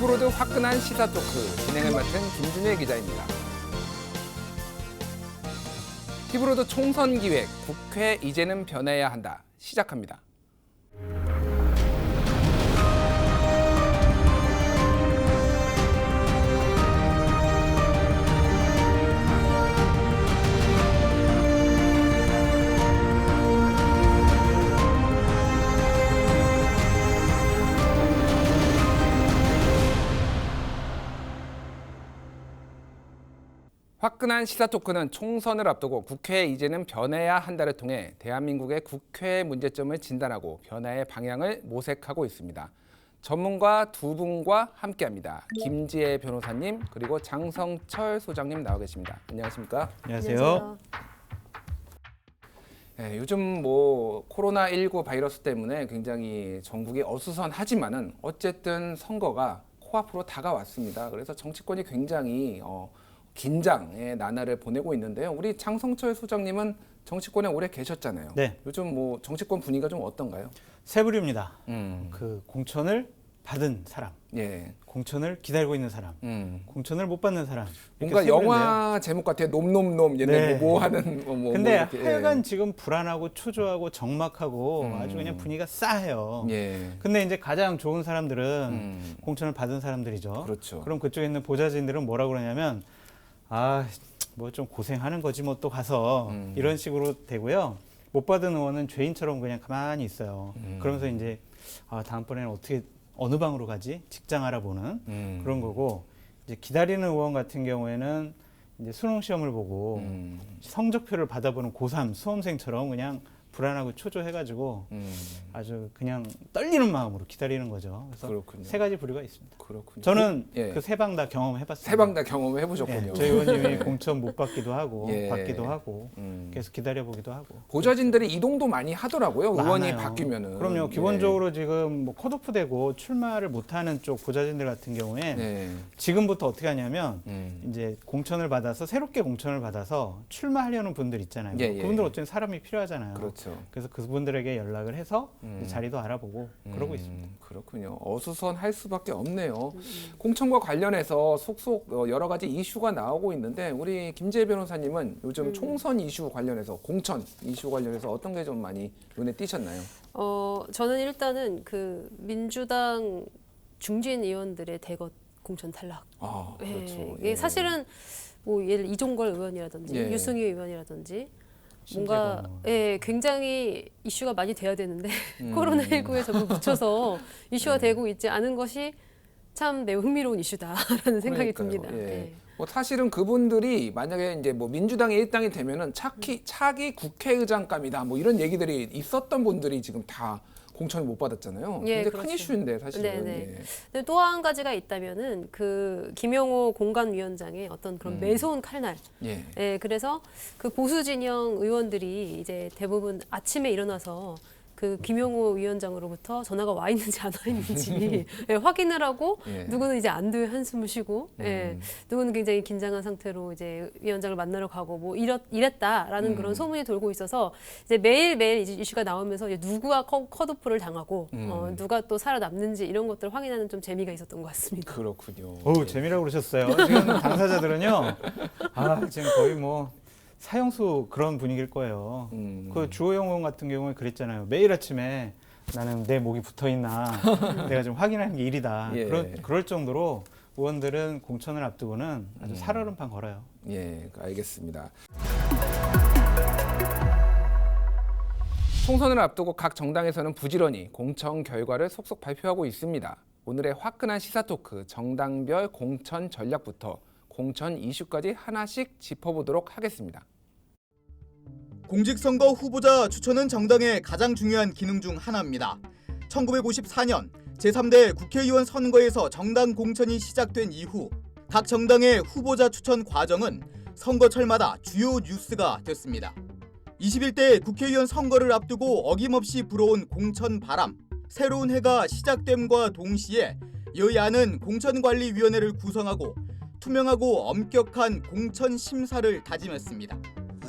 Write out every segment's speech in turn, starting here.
피부로드 화끈한 시사 토크 진행을 맡은 김준일 기자입니다. 피부로드 총선 기획 국회 이제는 변해야 한다 시작합니다. 화끈한 시사 토크는 총선을 앞두고 국회 이제는 변해야 한다를 통해 대한민국의 국회 문제점을 진단하고 변화의 방향을 모색하고 있습니다. 전문가 두 분과 함께합니다. 김지혜 변호사님 그리고 장성철 소장님 나와 계십니다. 안녕하십니까? 안녕하세요. 네, 요즘 코로나19 바이러스 때문에 굉장히 전국이 어수선하지만은 어쨌든 선거가 코앞으로 다가왔습니다. 그래서 정치권이 굉장히 긴장의 나날을 보내고 있는데요. 우리 장성철 소장님은 정치권에 오래 계셨잖아요. 네. 요즘 정치권 분위기가 좀 어떤가요? 세 부류입니다. 그 공천을 받은 사람, 예. 공천을 기다리고 있는 사람, 공천을 못 받는 사람. 뭔가 영화 제목 같아요. 놈놈놈 옛날 네. 하는 근데 이렇게, 하여간 지금 불안하고 초조하고 적막하고 아주 그냥 분위기가 싸해요. 예. 근데 이제 가장 좋은 사람들은 공천을 받은 사람들이죠. 그렇죠. 그럼 그쪽에 있는 보좌진들은 뭐라고 그러냐면 뭐 좀 고생하는 거지 뭐 또 가서 이런 식으로 되고요. 못 받은 의원은 죄인처럼 그냥 가만히 있어요. 그러면서 이제 다음번에는 어떻게 어느 방으로 가지? 직장 알아보는 그런 거고, 이제 기다리는 의원 같은 경우에는 이제 수능 시험을 보고 성적표를 받아보는 고3 수험생처럼 그냥 불안하고 초조해가지고 아주 그냥 떨리는 마음으로 기다리는 거죠. 그래서 그렇군요. 세 가지 부류가 있습니다. 그렇군요. 저는 예. 그 세 방 다 경험해봤습니다. 세 방 다 경험을 해보셨군요. 예, 저희 의원님이 공천 못 받기도 하고 예. 받기도 하고 계속 기다려보기도 하고. 보좌진들이 이동도 많이 하더라고요. 의원이 많아요. 바뀌면은. 그럼요. 기본적으로 지금 뭐 컷오프되고 출마를 못하는 쪽 보좌진들 같은 경우에 예. 지금부터 어떻게 하냐면 이제 공천을 받아서 새롭게 공천을 받아서 출마하려는 분들 있잖아요. 예, 예. 그분들 어쩌면 사람이 필요하잖아요. 그렇죠. 그래서 그분들에게 연락을 해서 이제 자리도 알아보고 그러고 있습니다. 그렇군요. 어수선할 수밖에 없네요. 공천과 관련해서 속속 여러 가지 이슈가 나오고 있는데 우리 김지혜 변호사님은 요즘 총선 이슈 관련해서 공천 이슈 관련해서 어떤 게 좀 많이 눈에 띄셨나요? 저는 일단은 그 민주당 중진 의원들의 대거 공천 탈락. 그렇죠. 이게 사실은 뭐 예를 이종걸 의원이라든지 예. 유승희 의원이라든지 신재건 뭔가 굉장히 이슈가 많이 돼야 되는데 코로나19에 자꾸 묻혀서 이슈가 되고 있지 않은 것이 참 매우 흥미로운 이슈다라는 생각이 그러니까요. 듭니다. 예. 사실은 그분들이 만약에 이제 민주당의 일당이 되면은 차기 국회의장감이다 이런 얘기들이 있었던 분들이 지금 다 공천을 못 받았잖아요. 예, 굉장히 큰 그렇죠. 이슈인데 사실은. 네네. 예. 근데 또 한 가지가 있다면은 그 김영호 공관위원장의 어떤 그런 매서운 칼날. 예. 예, 그래서 그 보수 진영 의원들이 이제 대부분 아침에 일어나서 그 김영호 위원장으로부터 전화가 와 있는지 안 와 있는지 예, 확인을 하고 예. 누구는 이제 안도의 한숨을 쉬고 누구는 굉장히 긴장한 상태로 이제 위원장을 만나러 가고 뭐 이랬다라는 그런 소문이 돌고 있어서 이제 매일매일 이제 이슈가 나오면서 이제 누구가 컷오프를 당하고 누가 또 살아남는지 이런 것들을 확인하는 좀 재미가 있었던 것 같습니다. 그렇군요. 어우, 재미라고 그러셨어요. 지금 당사자들은요, 지금 거의 뭐 사형수 그런 분위기일 거예요. 그 주호영 의원 같은 경우에 그랬잖아요. 매일 아침에 나는 내 목이 붙어 있나 내가 좀 확인하는 게 일이다. 예. 그럴 정도로 의원들은 공천을 앞두고는 아주 살얼음판 걸어요. 예, 알겠습니다. 총선을 앞두고 각 정당에서는 부지런히 공천 결과를 속속 발표하고 있습니다. 오늘의 화끈한 시사 토크 정당별 공천 전략부터 공천 이슈까지 하나씩 짚어보도록 하겠습니다. 공직선거 후보자 추천은 정당의 가장 중요한 기능 중 하나입니다. 1954년 제3대 국회의원 선거에서 정당 공천이 시작된 이후 각 정당의 후보자 추천 과정은 선거철마다 주요 뉴스가 됐습니다. 21대 국회의원 선거를 앞두고 어김없이 불어온 공천 바람. 새로운 해가 시작됨과 동시에 여야는 공천관리위원회를 구성하고 투명하고 엄격한 공천 심사를 다짐했습니다.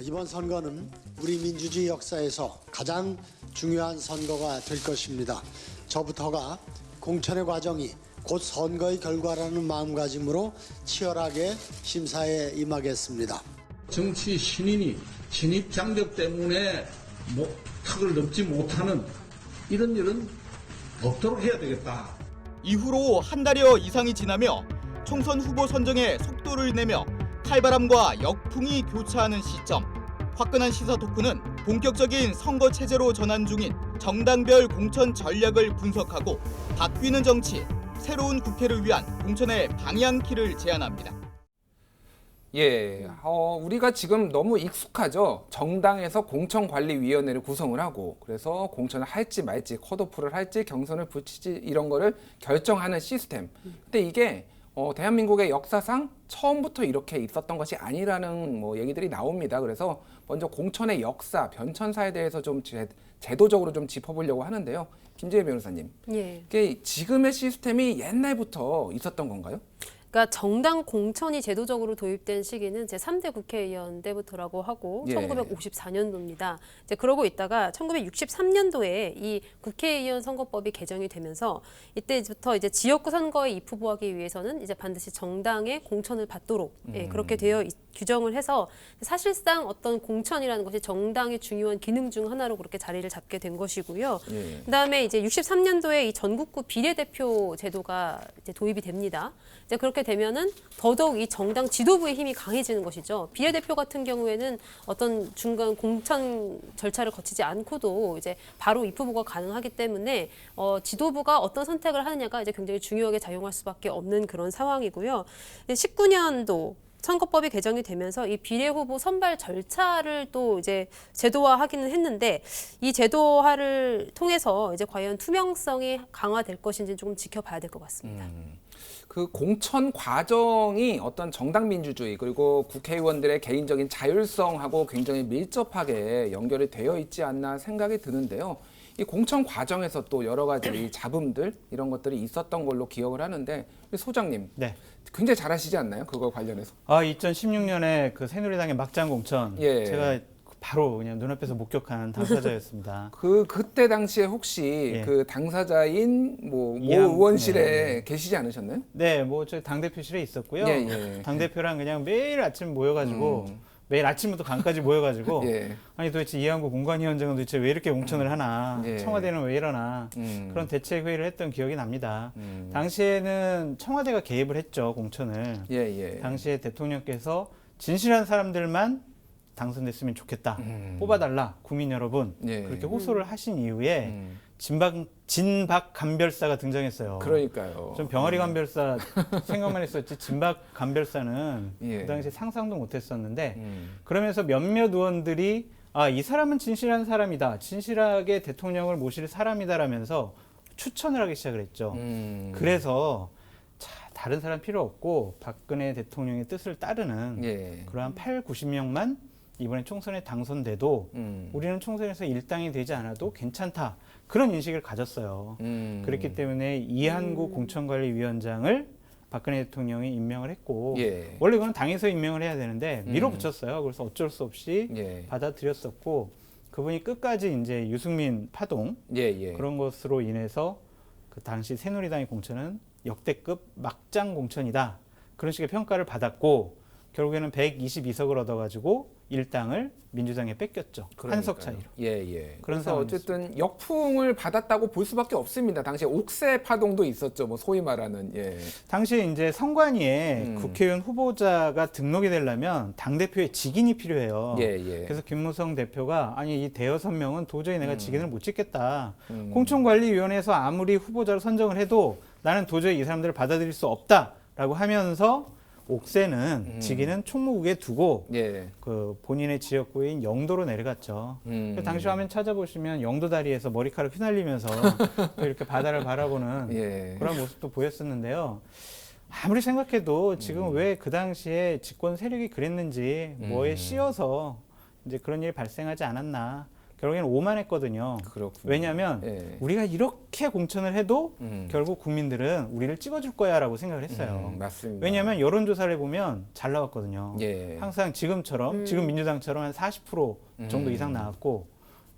이번 선거는 우리 민주주의 역사에서 가장 중요한 선거가 될 것입니다. 저부터가 공천의 과정이 곧 선거의 결과라는 마음가짐으로 치열하게 심사에 임하겠습니다. 정치 신인이 진입 장벽 때문에 턱을 넘지 못하는 이런 일은 없도록 해야 되겠다. 이후로 한 달여 이상이 지나며 총선 후보 선정에 속도를 내며 칼바람과 역풍이 교차하는 시점. 화끈한 시사 토크는 본격적인 선거 체제로 전환 중인 정당별 공천 전략을 분석하고 바뀌는 정치, 새로운 국회를 위한 공천의 방향키를 제안합니다. 예, 우리가 지금 너무 익숙하죠. 정당에서 공천관리위원회를 구성을 하고 그래서 공천을 할지 말지, 컷오프를 할지, 경선을 붙일지 이런 거를 결정하는 시스템. 근데 이게 대한민국의 역사상 처음부터 이렇게 있었던 것이 아니라는 얘기들이 나옵니다. 그래서 먼저 공천의 역사, 변천사에 대해서 좀 제도적으로 좀 짚어보려고 하는데요. 김재희 변호사님, 예. 이게 지금의 시스템이 옛날부터 있었던 건가요? 그러니까 정당 공천이 제도적으로 도입된 시기는 제3대 국회의원 때부터라고 하고 예. 1954년도입니다. 이제 그러고 있다가 1963년도에 이 국회의원 선거법이 개정이 되면서 이때부터 이제 지역구 선거에 입후보하기 위해서는 이제 반드시 정당의 공천을 받도록 예, 그렇게 규정을 해서 사실상 어떤 공천이라는 것이 정당의 중요한 기능 중 하나로 그렇게 자리를 잡게 된 것이고요. 예. 그다음에 이제 63년도에 이 전국구 비례대표 제도가 이제 도입이 됩니다. 이제 그렇게 되면은 더더욱 이 정당 지도부의 힘이 강해지는 것이죠. 비례대표 같은 경우에는 어떤 중간 공천 절차를 거치지 않고도 이제 바로 입후보가 가능하기 때문에 지도부가 어떤 선택을 하느냐가 이제 굉장히 중요하게 작용할 수밖에 없는 그런 상황이고요. 19년도 선거법이 개정이 되면서 이 비례 후보 선발 절차를 또 이제 제도화하기는 했는데 이 제도화를 통해서 이제 과연 투명성이 강화될 것인지 조금 지켜봐야 될 것 같습니다. 그 공천 과정이 어떤 정당 민주주의 그리고 국회의원들의 개인적인 자율성하고 굉장히 밀접하게 연결이 되어 있지 않나 생각이 드는데요. 이 공천 과정에서 또 여러 가지 이 잡음들 이런 것들이 있었던 걸로 기억을 하는데 우리 소장님 네. 굉장히 잘하시지 않나요? 그거 관련해서? 2016년에 그 새누리당의 막장 공천 예. 제가 바로 그냥 눈앞에서 목격한 당사자였습니다. 그때 당시에 혹시 예. 그 당사자인 모 이양- 의원실에 계시지 않으셨나요? 네, 뭐 저희 당 대표실에 있었고요. 예, 예. 당 대표랑 그냥 매일 아침 모여가지고 매일 아침부터 밤까지 모여가지고 예. 아니 도대체 이양구 공관위원장은 도대체 왜 이렇게 공천을 하나? 예. 청와대는 왜 이러나? 그런 대책 회의를 했던 기억이 납니다. 당시에는 청와대가 개입을 했죠, 공천을. 예, 예. 당시에 대통령께서 진실한 사람들만 당선됐으면 좋겠다. 뽑아달라, 국민 여러분. 예. 그렇게 호소를 하신 이후에 진박 간별사가 등장했어요. 그러니까요. 좀 병아리 간별사 생각만 했었지 진박 간별사는 예. 그 당시에 상상도 못했었는데 그러면서 몇몇 의원들이 이 사람은 진실한 사람이다. 진실하게 대통령을 모실 사람이다라면서 추천을 하기 시작을 했죠. 그래서 다른 사람 필요 없고 박근혜 대통령의 뜻을 따르는 예. 그러한 90명만 이번에 총선에 당선돼도 우리는 총선에서 일당이 되지 않아도 괜찮다. 그런 인식을 가졌어요. 그렇기 때문에 이한구 공천관리위원장을 박근혜 대통령이 임명을 했고 예. 원래 그건 당에서 임명을 해야 되는데 밀어붙였어요. 그래서 어쩔 수 없이 예. 받아들였었고 그분이 끝까지 이제 유승민 파동 예, 예. 그런 것으로 인해서 그 당시 새누리당의 공천은 역대급 막장 공천이다. 그런 식의 평가를 받았고 결국에는 122석을 얻어가지고 일당을 민주당에 뺏겼죠. 한석 차이로. 예, 예. 그런 그래서 어쨌든 역풍을 받았다고 볼 수밖에 없습니다. 당시에 옥새 파동도 있었죠. 뭐 소위 말하는. 예. 당시에 이제 선관위에 국회의원 후보자가 등록이 되려면 당대표의 직인이 필요해요. 예, 예. 그래서 김무성 대표가 아니 이 대여섯 명은 도저히 내가 직인을 못 찍겠다. 공천관리위원회에서 아무리 후보자를 선정을 해도 나는 도저히 이 사람들을 받아들일 수 없다라고 하면서 옥새는 직인은 총무국에 두고 예. 그 본인의 지역구인 영도로 내려갔죠. 그래서 당시 화면 찾아보시면 영도 다리에서 머리카락 휘날리면서 또 이렇게 바다를 바라보는 예. 그런 모습도 보였었는데요. 아무리 생각해도 지금 왜 그 당시에 집권 세력이 그랬는지 뭐에 씌어서 이제 그런 일이 발생하지 않았나. 결국에는 오만했거든요. 그렇군요. 왜냐하면 예. 우리가 이렇게 공천을 해도 결국 국민들은 우리를 찍어줄 거야라고 생각을 했어요. 맞습니다. 왜냐하면 여론조사를 보면 잘 나왔거든요. 예. 항상 지금처럼 지금 민주당처럼 한 40% 정도 이상 나왔고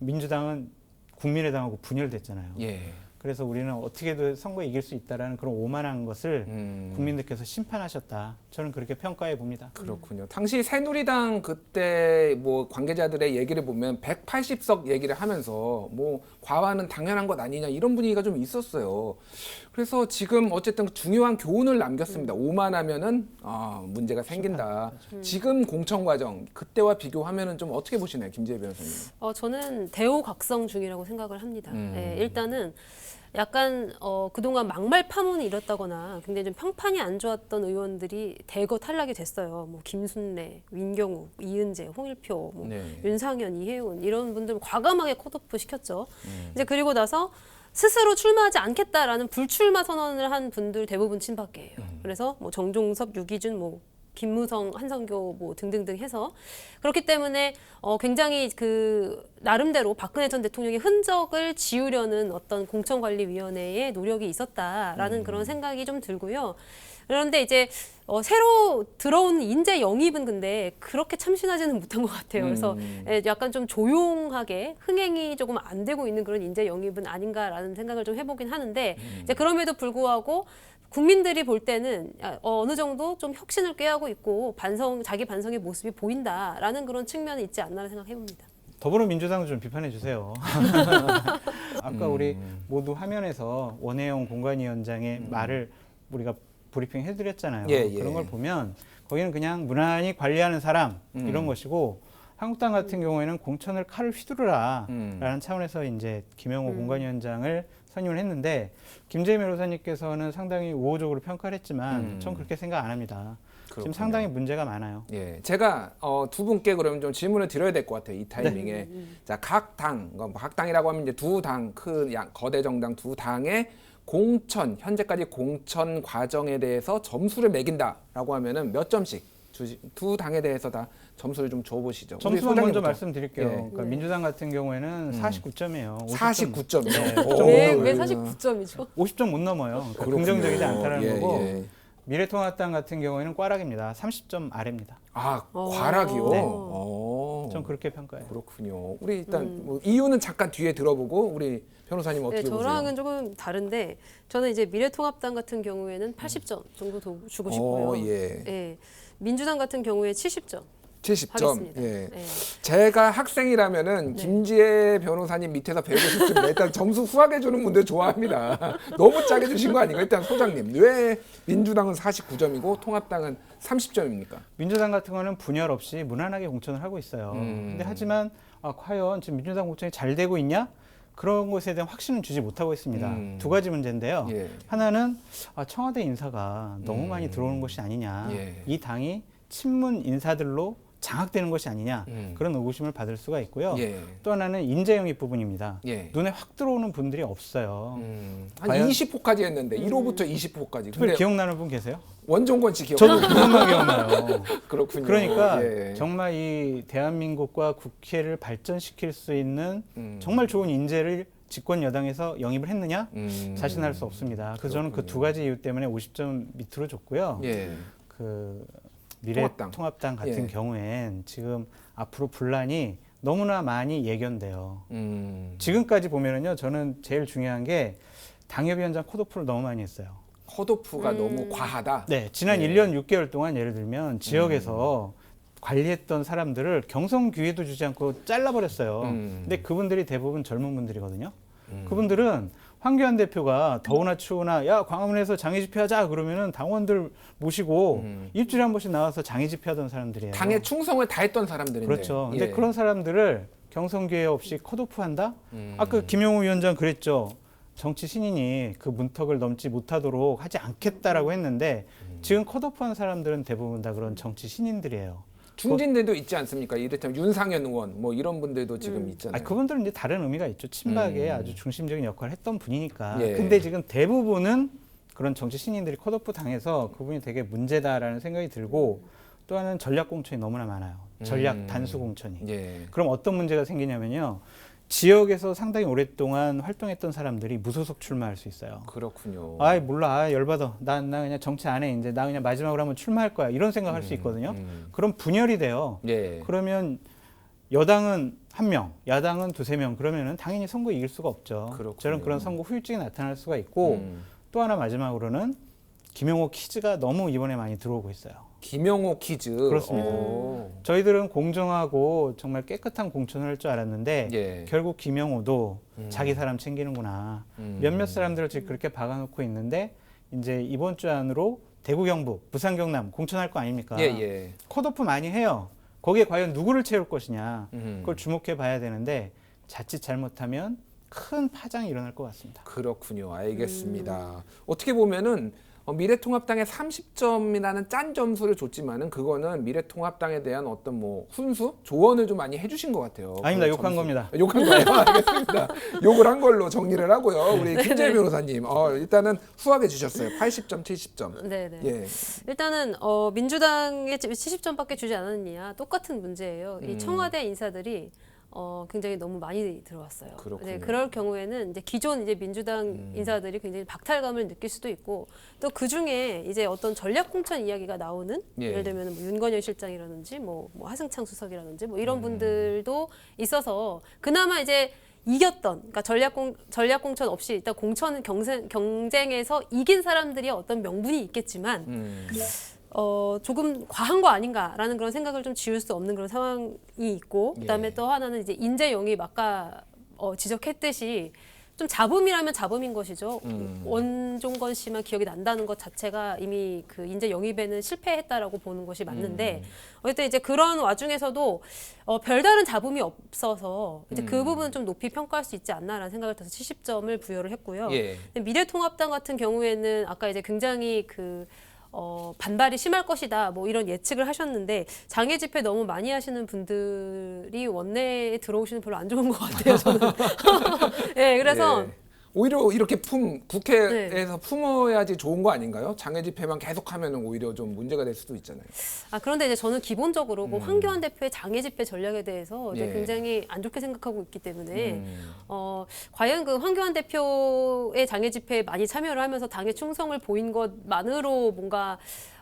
민주당은 국민의당하고 분열됐잖아요. 예. 그래서 우리는 어떻게든 선거에 이길 수 있다라는 그런 오만한 것을 국민들께서 심판하셨다. 저는 그렇게 평가해 봅니다. 그렇군요. 당시 새누리당 그때 뭐 관계자들의 얘기를 보면 180석 얘기를 하면서 뭐 과반은 당연한 것 아니냐 이런 분위기가 좀 있었어요. 그래서 지금 어쨌든 중요한 교훈을 남겼습니다. 오만하면은 문제가 생긴다. 지금 공천 과정 그때와 비교하면은 좀 어떻게 보시나요, 김재희 변호사님? 저는 대오각성 중이라고 생각을 합니다. 예, 일단은 약간 그동안 막말 파문이 일었다거나 굉장히 좀 평판이 안 좋았던 의원들이 대거 탈락이 됐어요. 뭐 김순례, 민경욱, 이은재, 홍일표, 뭐 네. 윤상현, 이혜훈 이런 분들 과감하게 컷오프 시켰죠. 이제 그리고 나서 스스로 출마하지 않겠다라는 불출마 선언을 한 분들 대부분 친박계예요. 그래서 뭐 정종섭, 유기준, 뭐 김무성, 한성교 뭐 등등등 해서 그렇기 때문에 굉장히 그 나름대로 박근혜 전 대통령의 흔적을 지우려는 어떤 공천관리위원회의 노력이 있었다라는 그런 생각이 좀 들고요. 그런데 이제 새로 들어온 인재 영입은 근데 그렇게 참신하지는 못한 것 같아요. 그래서 약간 좀 조용하게 흥행이 조금 안 되고 있는 그런 인재 영입은 아닌가라는 생각을 좀 해보긴 하는데 이제 그럼에도 불구하고 국민들이 볼 때는 어느 정도 좀 혁신을 꾀하고 있고 자기 반성의 모습이 보인다라는 그런 측면이 있지 않나 생각해봅니다. 더불어민주당도 좀 비판해 주세요. 아까 우리 모두 화면에서 원혜영 공관위원장의 말을 우리가 브리핑 해드렸잖아요. 예, 예. 그런 걸 보면 거기는 그냥 무난히 관리하는 사람 이런 것이고 한국당 같은 경우에는 공천을 칼을 휘두르라라는 차원에서 이제 김영호 공관위원장을 선임을 했는데 김재희 변호사님께서는 상당히 우호적으로 평가를 했지만 전 그렇게 생각 안 합니다. 지금 그렇군요. 상당히 문제가 많아요. 예, 제가 두 분께 그러면 좀 질문을 드려야 될 것 같아요. 이 타이밍에. 자, 각 당, 각 당이라고 하면 이제 두 당, 큰 거대 정당 두 당의 공천, 현재까지 공천 과정에 대해서 점수를 매긴다라고 하면은 몇 점씩 두 당에 대해서 다 점수를 좀 줘보시죠. 점수만 먼저 말씀드릴게요. 예. 그러니까 민주당 같은 경우에는 49점이에요. 49점. 왜 49점이죠? 50점 못 넘어요. 그러니까 긍정적이지 않다는 거고 예. 미래통합당 같은 경우에는 꽈락입니다. 30점 아래입니다. 과락이요? 네. 어. 전 그렇게 평가해요. 그렇군요. 우리 일단 뭐 이유는 잠깐 뒤에 들어보고 우리 변호사님 어떻게 네, 보세요? 저랑은 조금 다른데 저는 이제 미래통합당 같은 경우에는 80점 정도 주고 싶고요. 예. 예. 민주당 같은 경우에 70점 70점. 하겠습니다. 예. 네. 제가 학생이라면은 김지혜 변호사님 밑에서 배우고 싶습니다. 일단 점수 후하게 주는 분들 좋아합니다. 너무 짜게 주신 거 아닌가요? 일단 소장님, 왜 민주당은 49점이고 통합당은 30점입니까? 민주당 같은 거는 분열 없이 무난하게 공천을 하고 있어요. 근데 하지만 과연 지금 민주당 공천이 잘 되고 있냐? 그런 것에 대한 확신은 주지 못하고 있습니다. 두 가지 문제인데요. 예. 하나는 청와대 인사가 너무 많이 들어오는 것이 아니냐. 예. 이 당이 친문 인사들로 장악되는 것이 아니냐. 그런 의구심을 받을 수가 있고요. 예. 또 하나는 인재 영입 부분입니다. 예. 눈에 확 들어오는 분들이 없어요. 한 과연- 20호까지 했는데 1호부터 20호까지. 특별히 근데 기억나는 분 계세요? 원종건 씨 기억. 저도 그것만 기억나요. 그렇군요. 그러니까 예. 정말 이 대한민국과 국회를 발전시킬 수 있는 정말 좋은 인재를 집권 여당에서 영입을 했느냐? 자신할 수 없습니다. 그래서 저는 그 두 가지 이유 때문에 50점 밑으로 줬고요. 예. 그 통합당. 미래통합당 같은 예. 경우엔 지금 앞으로 분란이 너무나 많이 예견돼요. 음. 지금까지 보면은요, 저는 제일 중요한 게 당협위원장 컷오프를 너무 많이 했어요. 컷오프가 너무 과하다. 네, 지난 예. 1년 6개월 동안 예를 들면 지역에서 관리했던 사람들을 경선 기회도 주지 않고 잘라버렸어요. 근데 그분들이 대부분 젊은 분들이거든요. 그분들은 황교안 대표가 더우나 추우나 야 광화문에서 장애 집회하자 그러면은 당원들 모시고 일주일에 한 번씩 나와서 장애 집회하던 사람들이에요. 당의 충성을 다했던 사람들인데. 그렇죠. 근데 예. 그런 사람들을 경선 기회 없이 컷오프한다? 아까 김용우 위원장 그랬죠. 정치 신인이 그 문턱을 넘지 못하도록 하지 않겠다라고 했는데 지금 컷오프한 사람들은 대부분 다 그런 정치 신인들이에요. 중진들도 있지 않습니까? 이를테면 윤상현 의원 뭐 이런 분들도 지금 있잖아요. 그분들은 이제 다른 의미가 있죠. 친박에 아주 중심적인 역할을 했던 분이니까. 예. 근데 지금 대부분은 그런 정치 신인들이 컷오프 당해서 그분이 되게 문제다라는 생각이 들고 또 하나는 전략 공천이 너무나 많아요. 전략 단수 공천이. 예. 그럼 어떤 문제가 생기냐면요. 지역에서 상당히 오랫동안 활동했던 사람들이 무소속 출마할 수 있어요. 그렇군요. 아이 몰라, 열받아. 나 그냥 정치 안 해. 이제 나 그냥 마지막으로 한번 출마할 거야. 이런 생각할 수 있거든요. 그럼 분열이 돼요. 예. 그러면 여당은 한 명, 야당은 두세 명 그러면은 당연히 선거 이길 수가 없죠. 그렇군요. 저는 그런 선거 후유증이 나타날 수가 있고 또 하나 마지막으로는 김용호 퀴즈가 너무 이번에 많이 들어오고 있어요. 김용호 퀴즈. 그렇습니다. 오. 저희들은 공정하고 정말 깨끗한 공천을 할 줄 알았는데 예. 결국 김용호도 자기 사람 챙기는구나. 몇몇 사람들을 지금 그렇게 박아놓고 있는데 이제 이번 주 안으로 대구 경북, 부산 경남 공천할 거 아닙니까? 예, 예. 컷오프 많이 해요. 거기에 과연 누구를 채울 것이냐 그걸 주목해 봐야 되는데 자칫 잘못하면 큰 파장이 일어날 것 같습니다. 그렇군요. 알겠습니다. 어떻게 보면은 미래통합당에 30점이라는 짠 점수를 줬지만은 그거는 미래통합당에 대한 어떤 뭐 훈수, 조언을 좀 많이 해주신 것 같아요. 아닙니다. 그 욕한 점수. 겁니다. 욕한 거예요. 알겠습니다. 욕을 한 걸로 정리를 하고요. 우리 김재일 변호사님, 일단은 후하게 주셨어요. 80점, 70점. 네네. 예. 일단은 민주당에 70점밖에 주지 않았느냐 똑같은 문제예요. 이 청와대 인사들이 굉장히 너무 많이 들어왔어요. 그렇군요. 네, 그럴 경우에는 이제 기존 이제 민주당 인사들이 굉장히 박탈감을 느낄 수도 있고 또 그 중에 이제 어떤 전략 공천 이야기가 나오는 예. 예를 들면 뭐 윤건열 실장이라든지 뭐 하승창 수석이라든지 뭐 이런 분들도 있어서 그나마 이제 이겼던 그러니까 전략 공천 없이 일단 공천 경쟁에서 이긴 사람들이 어떤 명분이 있겠지만 조금 과한 거 아닌가라는 그런 생각을 좀 지울 수 없는 그런 상황이 있고 그다음에 또 하나는 이제 인재 영입 아까 지적했듯이 좀 잡음이라면 잡음인 것이죠. 원종건 씨만 기억이 난다는 것 자체가 이미 그 인재 영입에는 실패했다라고 보는 것이 맞는데 어쨌든 이제 그런 와중에서도 별다른 잡음이 없어서 이제 그 부분은 좀 높이 평가할 수 있지 않나라는 생각을 해서 70점을 부여를 했고요. 예. 근데 미래통합당 같은 경우에는 아까 이제 굉장히 반발이 심할 것이다 뭐 이런 예측을 하셨는데 장애 집회 너무 많이 하시는 분들이 원내에 들어오시는 별로 안 좋은 것 같아요 저는. 네, 그래서 예. 오히려 이렇게 국회에서 품어야지 좋은 거 아닌가요? 장애 집회만 계속하면 오히려 좀 문제가 될 수도 있잖아요. 그런데 이제 저는 기본적으로 그 황교안 대표의 장애 집회 전략에 대해서 이제 예. 굉장히 안 좋게 생각하고 있기 때문에 과연 그 황교안 대표의 장애 집회에 많이 참여를 하면서 당에 충성을 보인 것만으로 뭔가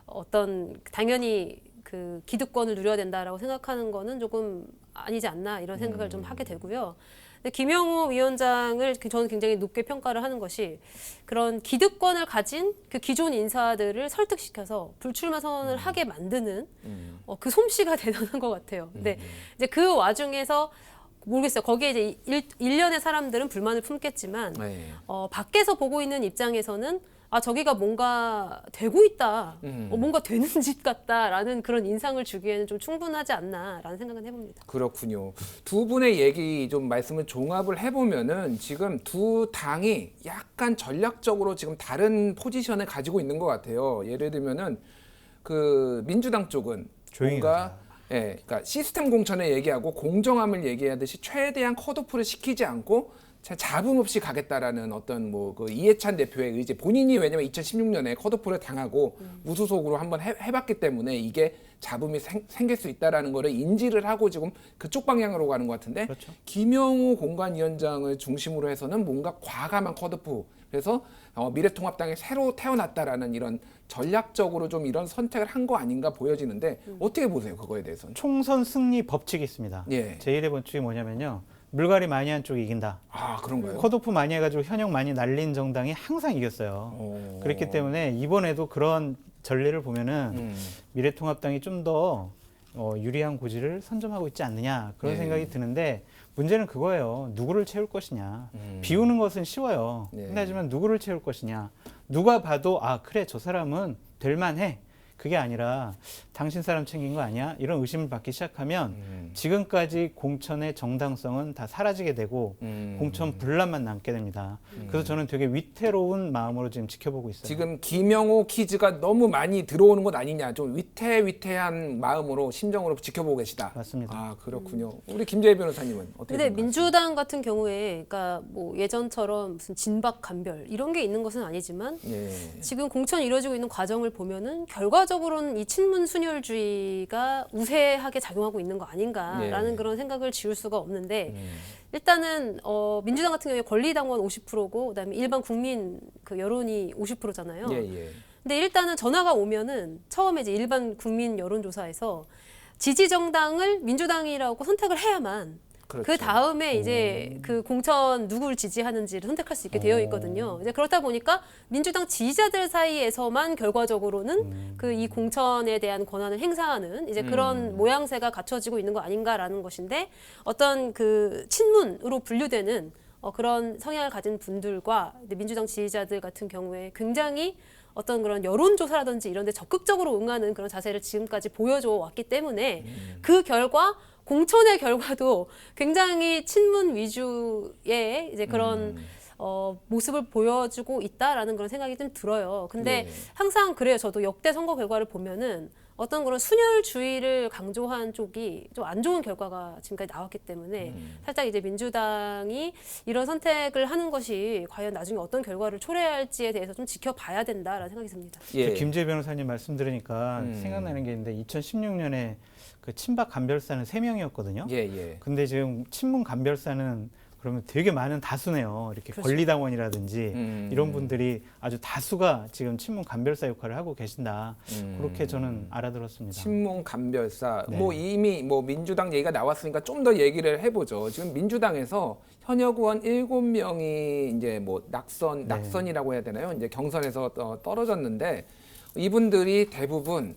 어떤 당연히 그 기득권을 누려야 된다라고 생각하는 거는 조금 아니지 않나 이런 생각을 좀 하게 되고요. 근데 김영호 위원장을 저는 굉장히 높게 평가를 하는 것이 그런 기득권을 가진 그 기존 인사들을 설득시켜서 불출마 선언을 하게 만드는 그 솜씨가 대단한 것 같아요. 근데 이제 그 와중에서 모르겠어요. 거기에 이제 일련의 사람들은 불만을 품겠지만 네. 밖에서 보고 있는 입장에서는 저기가 뭔가 되고 있다, 뭔가 되는 집 같다라는 그런 인상을 주기에는 좀 충분하지 않나라는 생각은 해봅니다. 그렇군요. 두 분의 얘기 좀 말씀을 종합을 해보면은 지금 두 당이 약간 전략적으로 지금 다른 포지션을 가지고 있는 것 같아요. 예를 들면은 그 민주당 쪽은 조용히 뭔가 그러니까 시스템 공천을 얘기하고 공정함을 얘기하듯이 최대한 컷오프를 시키지 않고 잡음 없이 가겠다라는 어떤 그 이해찬 대표의 의지, 본인이 왜냐면 2016년에 컷오프를 당하고 무소속으로 한번 해봤기 때문에 이게 잡음이 생길 수 있다라는 거를 인지를 하고 지금 그쪽 방향으로 가는 것 같은데 그렇죠. 김영호 공관위원장을 중심으로 해서는 뭔가 과감한 컷오프, 그래서 미래통합당이 새로 태어났다라는 이런 전략적으로 좀 이런 선택을 한 거 아닌가 보여지는데 어떻게 보세요, 그거에 대해서는? 총선 승리 법칙이 있습니다. 예. 제1의 법칙이 뭐냐면요. 물갈이 많이 한 쪽이 이긴다. 그런가요? 컷오프 많이 해가지고 현역 많이 날린 정당이 항상 이겼어요. 그렇기 때문에 이번에도 그런 전례를 보면은 미래통합당이 좀 더 유리한 고지를 선점하고 있지 않느냐 그런 예. 생각이 드는데 문제는 그거예요. 누구를 채울 것이냐. 비우는 것은 쉬워요. 예. 하지만 누구를 채울 것이냐. 누가 봐도 그래 저 사람은 될 만해. 그게 아니라 당신 사람 챙긴 거 아니야? 이런 의심을 받기 시작하면 지금까지 공천의 정당성은 다 사라지게 되고 공천 분란만 남게 됩니다. 그래서 저는 되게 위태로운 마음으로 지금 지켜보고 있어요. 지금 김영호 퀴즈가 너무 많이 들어오는 것 아니냐, 좀 위태위태한 마음으로 심정으로 지켜보고 계시다. 맞습니다. 그렇군요. 우리 김재희 변호사님은 어떻게 근데 생각하세요? 민주당 같은 경우에 그러니까 뭐 예전처럼 무슨 진박 간별 이런 게 있는 것은 아니지만 예. 지금 공천이 이루어지고 있는 과정을 보면은 결과적으로는 이 친문 순혈주의가 우세하게 작용하고 있는 거 아닌가라는 예. 그런 생각을 지울 수가 없는데 일단은 민주당 같은 경우에 권리당원 50%고 그다음에 일반 국민 그 여론이 50%잖아요. 예. 근데 일단은 전화가 오면은 처음에 이제 일반 국민 여론조사에서 지지 정당을 민주당이라고 선택을 해야만 그렇죠. 그 다음에 이제 그 공천 누구를 지지하는지를 선택할 수 있게 되어 있거든요. 이제 그렇다 보니까 민주당 지지자들 사이에서만 결과적으로는 그 이 공천에 대한 권한을 행사하는 이제 그런 모양새가 갖춰지고 있는 거 아닌가라는 것인데 어떤 그 친문으로 분류되는 그런 성향을 가진 분들과 민주당 지지자들 같은 경우에 굉장히 어떤 그런 여론조사라든지 이런 데 적극적으로 응하는 그런 자세를 지금까지 보여줘 왔기 때문에 그 결과 공천의 결과도 굉장히 친문 위주의 이제 그런 모습을 보여주고 있다라는 그런 생각이 좀 들어요. 근데 네. 항상 그래요. 저도 역대 선거 결과를 보면은 어떤 그런 순혈주의를 강조한 쪽이 좀 안 좋은 결과가 지금까지 나왔기 때문에 살짝 이제 민주당이 이런 선택을 하는 것이 과연 나중에 어떤 결과를 초래할지에 대해서 좀 지켜봐야 된다라는 생각이 듭니다. 예. 김재 변호사님 말씀 들으니까 생각나는 게 있는데 2016년에 그 친박 간별사는 3명이었거든요. 예, 예. 근데 지금 친문 간별사는 그러면 되게 많은 다수네요. 이렇게 그렇죠. 권리당원이라든지 이런 분들이 아주 다수가 지금 친문 간별사 역할을 하고 계신다. 그렇게 저는 알아들었습니다. 친문 간별사. 네. 뭐 이미 뭐 민주당 얘기가 나왔으니까 좀 더 얘기를 해보죠. 지금 민주당에서 현역 의원 7명이 이제 뭐 낙선이라고 해야 되나요? 이제 경선에서 떨어졌는데 이분들이 대부분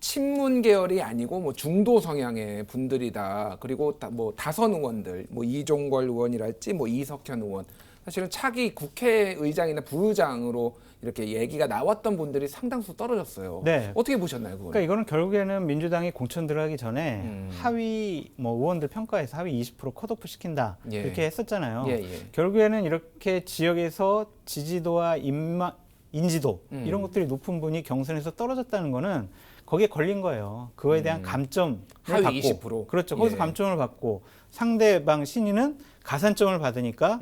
친문 계열이 아니고 뭐 중도 성향의 분들이다. 그리고 뭐 다선 의원들, 뭐 이종걸 의원이랄지 뭐 이석현 의원, 사실은 차기 국회의장이나 부의장으로 이렇게 얘기가 나왔던 분들이 상당수 떨어졌어요. 네. 어떻게 보셨나요, 그걸? 그러니까 이거는 결국에는 민주당이 공천 들어가기 전에 하위 뭐 의원들 평가에서 하위 20% 컷오프 시킨다 예. 이렇게 했었잖아요. 예, 예. 결국에는 이렇게 지역에서 지지도와 인지도 이런 것들이 높은 분이 경선에서 떨어졌다는 거는 거기에 걸린 거예요. 그거에 대한 감점을 하위 받고 20%. 그렇죠. 거기서 예. 감점을 받고 상대방 신인은 가산점을 받으니까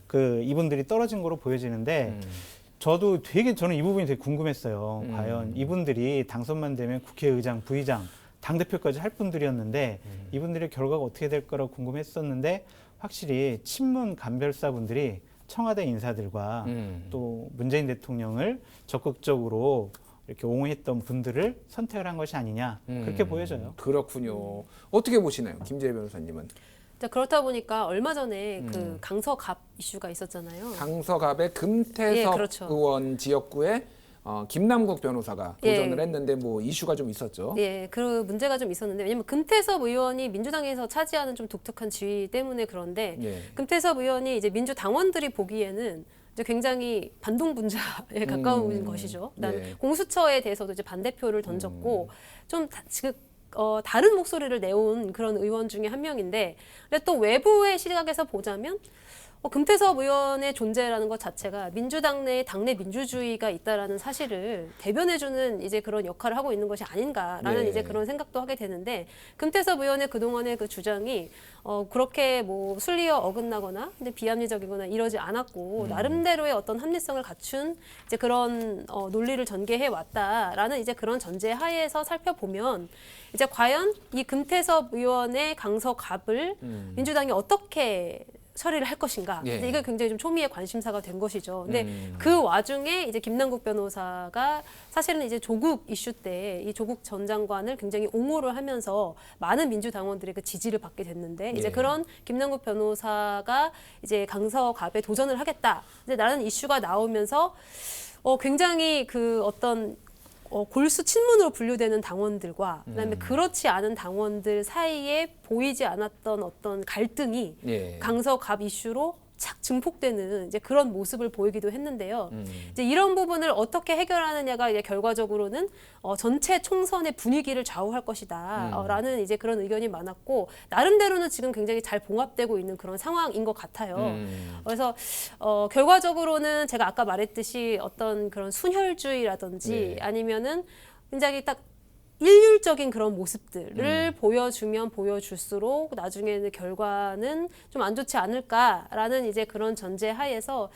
그 이분들이 떨어진 거로 보여지는데 저도 저는 이 부분이 되게 궁금했어요. 과연 이분들이 당선만 되면 국회의장, 부의장, 당대표까지 할 분들이었는데 이분들의 결과가 어떻게 될 거라고 궁금했었는데 확실히 친문 간별사분들이 청와대 인사들과 또 문재인 대통령을 적극적으로 이렇게 옹호했던 분들을 선택을 한 것이 아니냐 그렇게 보여져요. 그렇군요. 어떻게 보시나요, 김재일 변호사님은? 자, 그렇다 보니까 얼마 전에 그 강서갑 이슈가 있었잖아요. 강서갑의 금태섭 예, 그렇죠. 의원 지역구에 김남국 변호사가 예. 도전을 했는데 뭐 이슈가 좀 있었죠. 예, 그 문제가 좀 있었는데 왜냐면 금태섭 의원이 민주당에서 차지하는 좀 독특한 지위 때문에 그런데 예. 금태섭 의원이 이제 민주당원들이 보기에는 이제 굉장히 반동분자에 가까운 것이죠. 그다음에 예. 공수처에 대해서도 이제 반대표를 던졌고 좀 지금 다른 목소리를 내온 그런 의원 중에 한 명인데 근데 또 외부의 시각에서 보자면 금태섭 의원의 존재라는 것 자체가 민주당 내에 당내 민주주의가 있다라는 사실을 대변해주는 이제 그런 역할을 하고 있는 것이 아닌가라는 네. 이제 그런 생각도 하게 되는데 금태섭 의원의 그동안의 그 주장이 그렇게 뭐 순리와 어긋나거나 근데 비합리적이거나 이러지 않았고 나름대로의 어떤 합리성을 갖춘 이제 그런 논리를 전개해 왔다라는 이제 그런 전제 하에서 살펴보면 이제 과연 이 금태섭 의원의 강서갑을 민주당이 어떻게 처리를 할 것인가. 예. 이게 굉장히 좀 초미의 관심사가 된 것이죠. 근데 그 와중에 이제 김남국 변호사가 사실은 이제 조국 이슈 때 이 조국 전 장관을 굉장히 옹호를 하면서 많은 민주당원들의 그 지지를 받게 됐는데 이제 예. 그런 김남국 변호사가 이제 강서갑에 도전을 하겠다. 이제 라는 이슈가 나오면서 굉장히 그 어떤 골수 친문으로 분류되는 당원들과 그다음에 그렇지 않은 당원들 사이에 보이지 않았던 어떤 갈등이 예. 강서갑 이슈로 착 증폭되는 이제 그런 모습을 보이기도 했는데요. 이제 이런 부분을 어떻게 해결하느냐가 이제 결과적으로는 전체 총선의 분위기를 좌우할 것이다라는 이제 그런 의견이 많았고 나름대로는 지금 굉장히 잘 봉합되고 있는 그런 상황인 것 같아요. 그래서 결과적으로는 제가 아까 말했듯이 어떤 그런 순혈주의라든지 네. 아니면은 굉장히 딱 일률적인 그런 모습들을 보여주면 보여줄수록 나중에는 결과는 좀 안 좋지 않을까라는 이제 그런 전제 하에서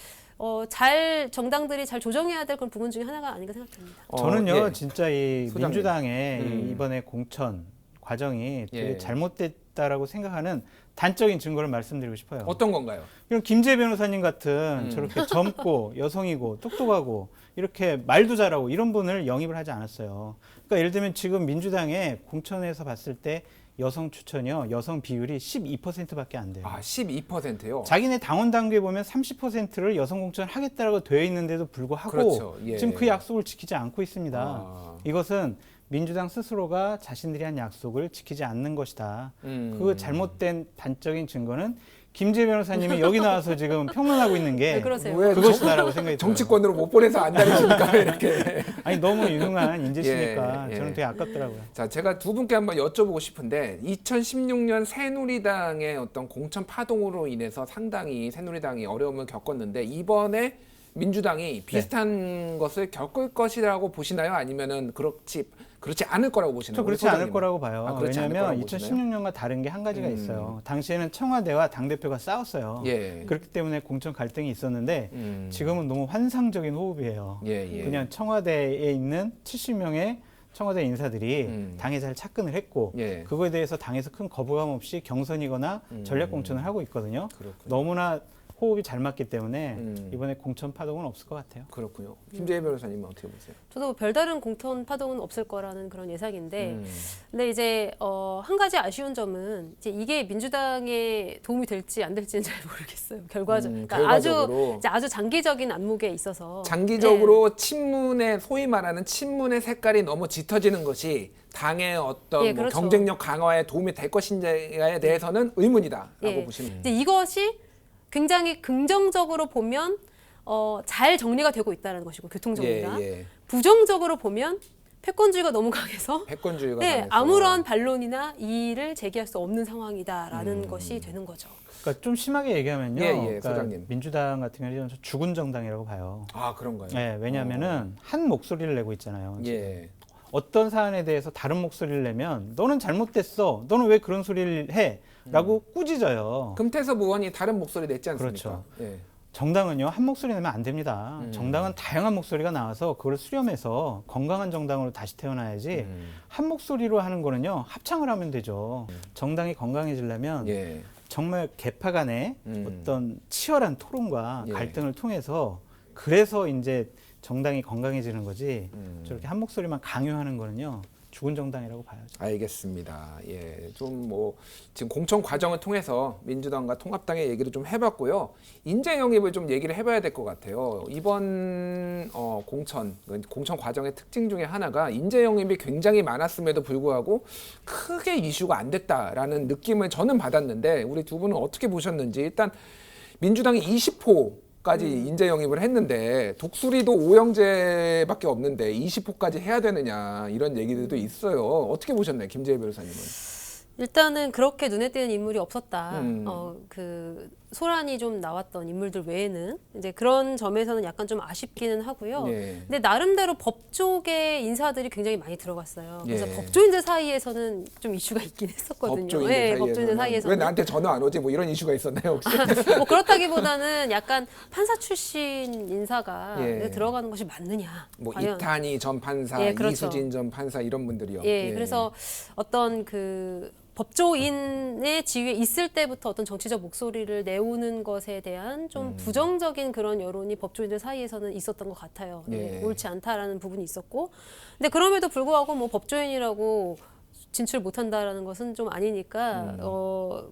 정당들이 잘 조정해야 될 그런 부분 중에 하나가 아닌가 생각됩니다. 저는요 예. 진짜 이 소장님. 민주당의 이 이번에 공천 과정이 되게 예. 잘못됐다라고 생각하는 단적인 증거를 말씀드리고 싶어요. 어떤 건가요? 이런 김재 변호사님 같은 저렇게 젊고 여성이고 똑똑하고 이렇게 말도 잘하고 이런 분을 영입을 하지 않았어요. 그러니까 예를 들면 지금 민주당의 공천에서 봤을 때 여성 추천이요. 여성 비율이 12%밖에 안 돼요. 아, 12%요? 자기네 당원 당규에 보면 30%를 여성 공천을 하겠다라고 되어 있는데도 불구하고 그렇죠. 예. 지금 그 약속을 지키지 않고 있습니다. 아. 이것은 민주당 스스로가 자신들이 한 약속을 지키지 않는 것이다. 음. 그 잘못된 단적인 증거는 김재 변호사님이 여기 나와서 지금 평론하고 있는 게 왜 그러세요? 왜 그것이다라고 생각이 들어요. 정치권으로 못 보내서 안 다니시니까 이렇게. 아니 너무 유능한 인재시니까 예, 예. 저는 되게 아깝더라고요. 자, 제가 두 분께 한번 여쭤보고 싶은데 2016년 새누리당의 어떤 공천 파동으로 인해서 상당히 새누리당이 어려움을 겪었는데 이번에 민주당이 비슷한 것을 겪을 것이라고 보시나요? 아니면은 그렇지 않을 거라고 보시나요? 저 우리 그렇지 않을 소장님은? 거라고 봐요. 아, 그렇지 않을 왜냐하면 거라고 보시나요? 2016년과 다른 게 한 가지가 있어요. 당시에는 청와대와 당대표가 싸웠어요. 예. 그렇기 때문에 공천 갈등이 있었는데 음. 지금은 너무 환상적인 호흡이에요. 예, 예. 그냥 청와대에 있는 70명의 청와대 인사들이 당에 잘 착근을 했고 예. 그거에 대해서 당에서 큰 거부감 없이 경선이거나 전략 공천을 하고 있거든요. 그렇군요. 너무나 호흡이 잘 맞기 때문에 음. 이번에 공천 파동은 없을 것 같아요. 그렇군요. 김재희 변호사님은 어떻게 보세요? 저도 별다른 공천 파동은 없을 거라는 그런 예상인데, 음. 근데 이제 한 가지 아쉬운 점은 이제 이게 민주당에 도움이 될지 안 될지는 잘 모르겠어요. 그러니까 결과적으로. 아주 장기적인 안목에 있어서 장기적으로 친문의 소위 말하는 친문의 색깔이 너무 짙어지는 것이 당의 어떤 예, 뭐 그렇죠. 경쟁력 강화에 도움이 될 것인지에 대해서는 의문이다라고 예. 보시면 이제 이것이 굉장히 긍정적으로 보면 잘 정리가 되고 있다는 것이고 교통정리가 예. 부정적으로 보면 패권주의가 너무 강해서 패권주의가 네, 강해서. 아무런 반론이나 이의를 제기할 수 없는 상황이다라는 것이 되는 거죠. 그러니까 좀 심하게 얘기하면요. 예, 그러니까 소장님. 민주당 같은 경우는 저 죽은 정당이라고 봐요. 아, 그런가요? 네, 왜냐하면은 한 목소리를 내고 있잖아요. 예. 어떤 사안에 대해서 다른 목소리를 내면 너는 잘못됐어. 너는 왜 그런 소리를 해? 라고 꾸짖어요. 금태섭 의원이 다른 목소리 냈지 않습니까? 그렇죠. 예. 정당은요, 한 목소리 내면 안 됩니다. 정당은 다양한 목소리가 나와서 그걸 수렴해서 건강한 정당으로 다시 태어나야지 한 목소리로 하는 거는요, 합창을 하면 되죠. 정당이 건강해지려면 예. 정말 개파 간의 어떤 치열한 토론과 예. 갈등을 통해서 그래서 이제 정당이 건강해지는 거지 저렇게 한 목소리만 강요하는 거는요, 죽은 정당이라고 봐야죠. 알겠습니다. 예, 좀 뭐 지금 공천 과정을 통해서 민주당과 통합당의 얘기를 좀 해봤고요. 인재 영입을 좀 얘기를 해봐야 될 것 같아요. 이번 공천 과정의 특징 중에 하나가 인재 영입이 굉장히 많았음에도 불구하고 크게 이슈가 안 됐다라는 느낌을 저는 받았는데 우리 두 분은 어떻게 보셨는지 일단 민주당이 20호까지 인재 영입을 했는데 독수리도 오영재밖에 없는데 20호까지 해야 되느냐 이런 얘기들도 있어요. 어떻게 보셨나요, 김재희 변호사님은? 일단은 그렇게 눈에 띄는 인물이 없었다. 음. 그 소란이 좀 나왔던 인물들 외에는 이제 그런 점에서는 약간 좀 아쉽기는 하고요. 예. 근데 나름대로 법조계 인사들이 굉장히 많이 들어갔어요. 그래서 예. 법조인들 사이에서는 좀 이슈가 있긴 했었거든요. 법조인들 예, 사이에서는 법조인들 사이에서는 왜 나한테 전화 안 오지? 뭐 이런 이슈가 있었나요 혹시? 뭐 그렇다기보다는 약간 판사 출신 인사가 예. 들어가는 것이 맞느냐. 뭐 과연. 이탄희 전 판사, 예, 그렇죠. 이수진 전 판사 이런 분들이요. 예, 그래서 어떤 그 법조인의 지위에 있을 때부터 어떤 정치적 목소리를 내오는 것에 대한 좀 부정적인 그런 여론이 법조인들 사이에서는 있었던 것 같아요. 예. 옳지 않다라는 부분이 있었고, 근데 그럼에도 불구하고 뭐 법조인이라고 진출 못한다라는 것은 좀 아니니까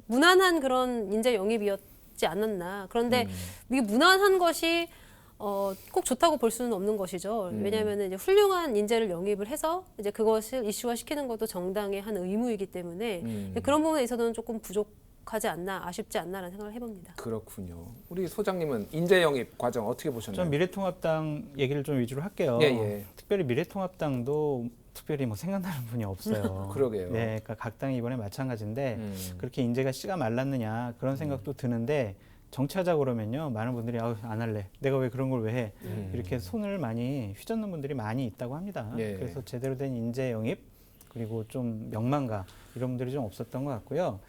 무난한 그런 인재 영입이었지 않았나. 그런데 이게 무난한 것이 꼭 좋다고 볼 수는 없는 것이죠. 왜냐하면 이제 훌륭한 인재를 영입을 해서 이제 그것을 이슈화 시키는 것도 정당의 한 의무이기 때문에 그런 부분에 있어서는 조금 부족하지 않나, 아쉽지 않나라는 생각을 해봅니다. 그렇군요. 우리 소장님은 인재 영입 과정 어떻게 보셨나요? 전 미래통합당 얘기를 좀 위주로 할게요. 예. 특별히 미래통합당도 특별히 뭐 생각나는 분이 없어요. 그러게요. 네, 그러니까 각 당이 이번에 마찬가지인데 그렇게 인재가 씨가 말랐느냐 그런 생각도 드는데 정치하자 그러면요 많은 분들이 안 할래. 내가 왜 그런 걸 왜 해? 이렇게 손을 많이 휘젓는 분들이 많이 있다고 합니다. 예. 그래서 제대로 된 인재 영입 그리고 좀 명망가 이런 분들이 좀 없었던 것 같고요.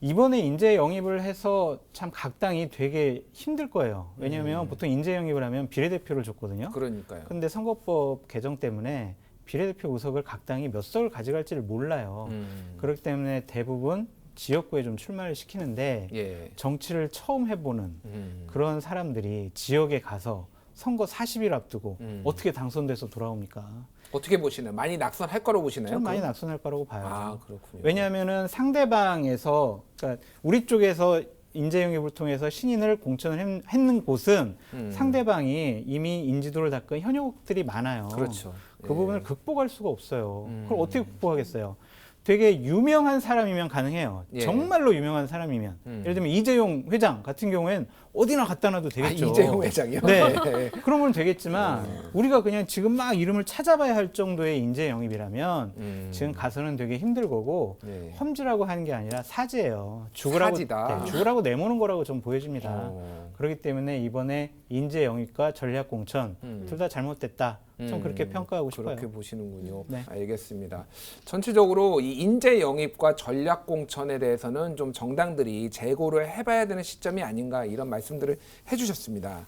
이번에 인재 영입을 해서 참 각 당이 되게 힘들 거예요. 왜냐하면 보통 인재 영입을 하면 비례대표를 줬거든요. 그러니까요. 근데 선거법 개정 때문에 비례대표 의석을 각 당이 몇 석을 가져갈지를 몰라요. 그렇기 때문에 대부분 지역구에 좀 출마를 시키는데 예. 정치를 처음 해보는 그런 사람들이 지역에 가서 선거 40일 앞두고 어떻게 당선돼서 돌아옵니까? 어떻게 보시나요? 많이 낙선할 거로 보시나요? 저는 많이 그럼? 낙선할 거라고 봐요. 아, 그렇군요. 왜냐하면은 상대방에서 그러니까 우리 쪽에서 인재 영입을 통해서 신인을 공천을 했는 곳은 상대방이 이미 인지도를 닦은 현역들이 많아요. 그렇죠. 그 예. 부분을 극복할 수가 없어요. 그걸 어떻게 극복하겠어요? 되게 유명한 사람이면 가능해요. 예. 정말로 유명한 사람이면. 예를 들면 이재용 회장 같은 경우엔 어디나 갖다 놔도 되겠죠. 아, 이재용 회장이요? 네. 그러면 되겠지만 우리가 그냥 지금 막 이름을 찾아봐야 할 정도의 인재 영입이라면 지금 가서는 되게 힘들 거고 네. 험지라고 하는 게 아니라 사지예요. 죽으라고, 사지다. 네, 죽으라고 내모는 거라고 좀 보여집니다. 어. 그렇기 때문에 이번에 인재 영입과 전략 공천 둘 다 잘못됐다. 좀 그렇게 평가하고 싶어요. 그렇게 보시는군요. 네. 알겠습니다. 전체적으로 이 인재 영입과 전략 공천에 대해서는 좀 정당들이 재고를 해봐야 되는 시점이 아닌가 이런 말씀들을 해주셨습니다.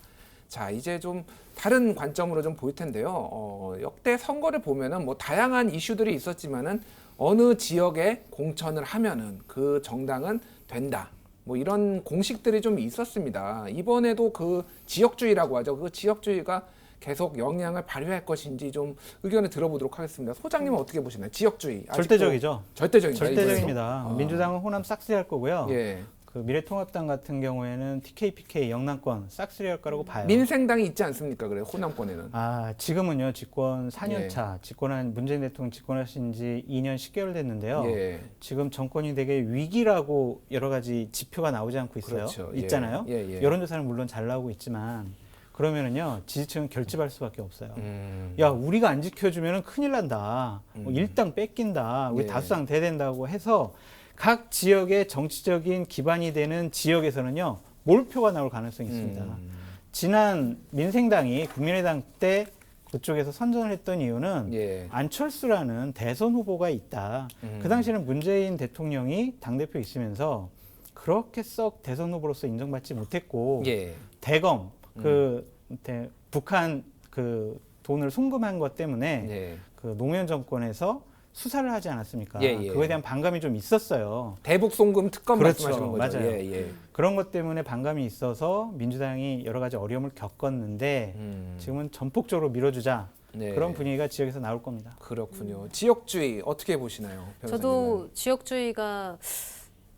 자, 이제 좀 다른 관점으로 좀 보일 텐데요. 역대 선거를 보면은 뭐 다양한 이슈들이 있었지만은 어느 지역에 공천을 하면은 그 정당은 된다. 뭐 이런 공식들이 좀 있었습니다. 이번에도 그 지역주의라고 하죠. 그 지역주의가 계속 영향을 발휘할 것인지 좀 의견을 들어보도록 하겠습니다. 소장님은 어떻게 보시나요? 지역주의. 아직도 절대적이죠. 절대적인가요? 절대적입니다. 이번에도? 민주당은 호남 싹쓸이 할 거고요. 예. 그 미래통합당 같은 경우에는 TK, PK, 영남권 싹쓸이 할 거라고 봐요. 민생당이 있지 않습니까? 그래 호남권에는. 아, 지금은요. 집권 4년 예. 차. 집권한 문재인 대통령 집권하신 지 2년 10개월 됐는데요. 예. 지금 정권이 되게 위기라고 여러 가지 지표가 나오지 않고 있어요. 그렇죠. 예. 있잖아요. 예, 예. 여론조사는 물론 잘 나오고 있지만 그러면은요. 지지층은 결집할 수밖에 없어요. 음. 야, 우리가 안 지켜주면 큰일 난다. 뭐 일당 뺏긴다. 우리 예. 다수당 돼된다고 해서 각 지역의 정치적인 기반이 되는 지역에서는요. 몰표가 나올 가능성이 있습니다. 지난 민생당이 국민의당 때 그쪽에서 선전을 했던 이유는 예. 안철수라는 대선 후보가 있다. 그 당시에는 문재인 대통령이 당대표 있으면서 그렇게 썩 대선 후보로서 인정받지 못했고 예. 대검 북한 그 돈을 송금한 것 때문에 예. 그 노무현 정권에서 수사를 하지 않았습니까? 예, 예. 그거에 대한 반감이 좀 있었어요. 대북 송금 특검 그렇죠. 말씀하시는 거죠. 맞아요. 예, 예. 그런 것 때문에 반감이 있어서 민주당이 여러 가지 어려움을 겪었는데 지금은 전폭적으로 밀어주자. 네. 그런 분위기가 지역에서 나올 겁니다. 그렇군요. 지역주의 어떻게 보시나요? 변호사님은? 저도 지역주의가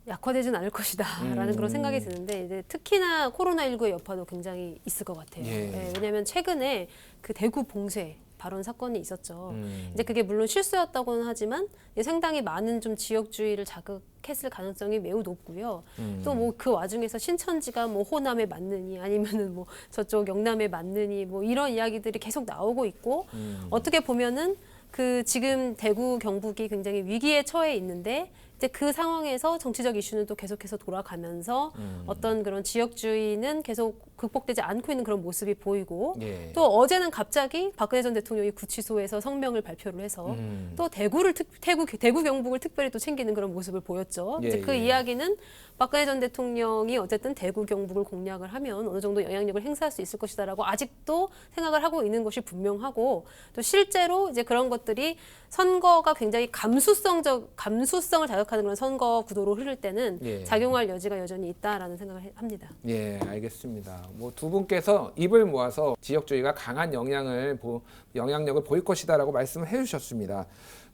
약화되진 않을 것이다라는 그런 생각이 드는데 이제 특히나 코로나19의 여파도 굉장히 있을 것 같아요. 예. 네, 왜냐하면 최근에 그 대구 봉쇄 발언 사건이 있었죠. 이제 그게 물론 실수였다고는 하지만 상당히 많은 좀 지역주의를 자극했을 가능성이 매우 높고요. 또 뭐 그 와중에서 신천지가 뭐 호남에 맞느니 아니면은 뭐 저쪽 영남에 맞느니 뭐 이런 이야기들이 계속 나오고 있고 어떻게 보면은 그 지금 대구 경북이 굉장히 위기에 처해 있는데 이제 그 상황에서 정치적 이슈는 또 계속해서 돌아가면서 어떤 그런 지역주의는 계속 극복되지 않고 있는 그런 모습이 보이고 예. 또 어제는 갑자기 박근혜 전 대통령이 구치소에서 성명을 발표를 해서 또 대구 경북을 특별히 또 챙기는 그런 모습을 보였죠. 예, 이제 그 예. 이야기는 박근혜 전 대통령이 어쨌든 대구 경북을 공략을 하면 어느 정도 영향력을 행사할 수 있을 것이다라고 아직도 생각을 하고 있는 것이 분명하고 또 실제로 이제 그런 것들이 선거가 굉장히 감수성을 자극하는 그런 선거 구도로 흐를 때는 예. 작용할 여지가 여전히 있다라는 생각을 합니다. 예, 알겠습니다. 뭐 두 분께서 입을 모아서 지역주의가 강한 영향력을 보일 것이다라고 말씀을 해주셨습니다.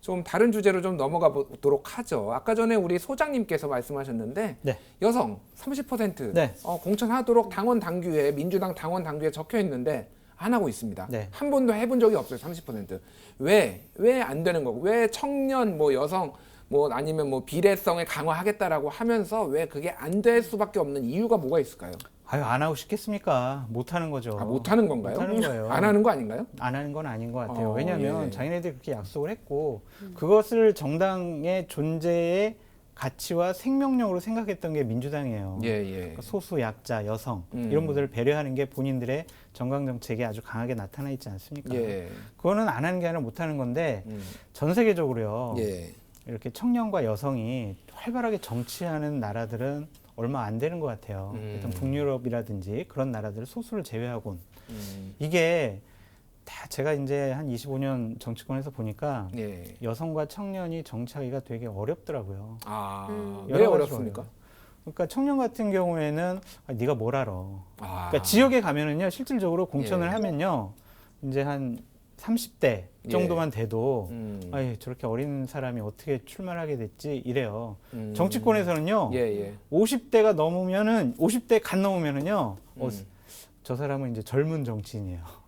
좀 다른 주제로 좀 넘어가 보도록 하죠. 아까 전에 우리 소장님께서 말씀하셨는데 네. 여성 30% 네. 공천하도록 당원 당규에 민주당 당원 당규에 적혀 있는데 안 하고 있습니다. 네. 한 번도 해본 적이 없어요. 30%. 왜 안 되는 거고? 왜 청년 뭐 여성 뭐 아니면 뭐 비례성을 강화하겠다라고 하면서 왜 그게 안 될 수밖에 없는 이유가 뭐가 있을까요? 아유, 안 하고 싶겠습니까? 못 하는 거죠. 아, 못 하는 건가요? 못 하는 거예요. 안 하는 거 아닌가요? 안 하는 건 아닌 것 같아요. 어, 왜냐하면 예. 자기네들이 그렇게 약속을 했고 그것을 정당의 존재의 가치와 생명력으로 생각했던 게 민주당이에요. 예. 그러니까 소수, 약자, 여성 이런 분들을 배려하는 게 본인들의 정강 정책에 아주 강하게 나타나 있지 않습니까? 예. 그거는 안 하는 게 아니라 못 하는 건데 전 세계적으로요. 예. 이렇게 청년과 여성이 활발하게 정치하는 나라들은 얼마 안 되는 것 같아요. 일단 북유럽이라든지 그런 나라들 소수를 제외하고는 이게 다 제가 이제 한 25년 정치권에서 보니까 예. 여성과 청년이 정치하기가 되게 어렵더라고요. 아, 왜 여러 가지 어렵습니까? 어려워요. 그러니까 청년 같은 경우에는 네가 뭘 알아. 아. 그러니까 지역에 가면은요, 실질적으로 공천을 예. 하면요, 이제 한 30대 정도만 돼도 아이, 저렇게 어린 사람이 어떻게 출마하게 됐지 이래요. 정치권에서는요, 예. 50대가 넘으면은 50대 간 넘으면은요, 저 사람은 이제 젊은 정치인이에요.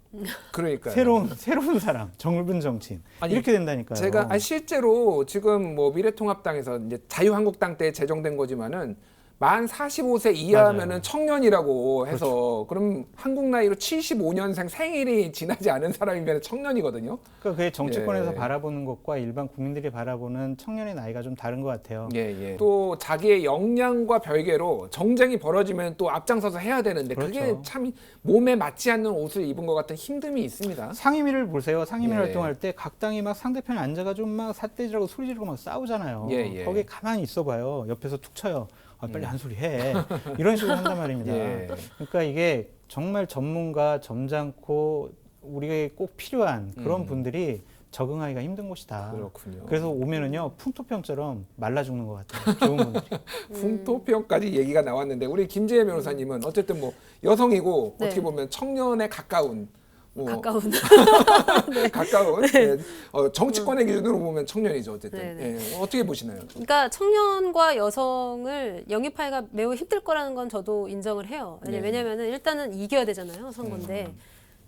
그러니까 새로운 사람, 젊은 정치인. 아니, 이렇게 된다니까요. 제가 실제로 지금 뭐 미래통합당에서 이제 자유한국당 때 제정된 거지만은 만 45세 이하면은 맞아요. 청년이라고 해서 그럼 한국 나이로 75년생 생일이 지나지 않은 사람이면 청년이거든요. 그러니까 그게 정치권에서 예. 바라보는 것과 일반 국민들이 바라보는 청년의 나이가 좀 다른 것 같아요. 예. 또 자기의 역량과 별개로 정쟁이 벌어지면 또 앞장서서 해야 되는데 그게 그렇죠. 참 몸에 맞지 않는 옷을 입은 것 같은 힘듦이 있습니다. 상임위를 보세요. 상임위 예. 활동할 때 각 당이 막 상대편에 앉아가지고 막 삿대질하고 소리 지르고 막 싸우잖아요. 예. 거기에 가만히 있어봐요. 옆에서 툭 쳐요. 빨리 한 소리 해. 이런 식으로 한단 말입니다. 예. 그러니까 이게 정말 전문가, 점잖고 우리에게 꼭 필요한 그런 분들이 적응하기가 힘든 곳이다. 그렇군요. 그래서 오면은요, 풍토병처럼 말라 죽는 것 같아요. 좋은 분들이. 풍토병까지 얘기가 나왔는데 우리 김재혜 변호사님은 어쨌든 뭐 여성이고 네. 어떻게 보면 청년에 가까운 뭐 가까운. 가까운 예. 정치권의 기준으로 보면 청년이죠 어쨌든. 네. 예. 어떻게 보시나요? 그러니까 청년과 여성을 영입하기가 매우 힘들 거라는 건 저도 인정을 해요. 네. 왜냐면은 일단은 이겨야 되잖아요, 선거인데.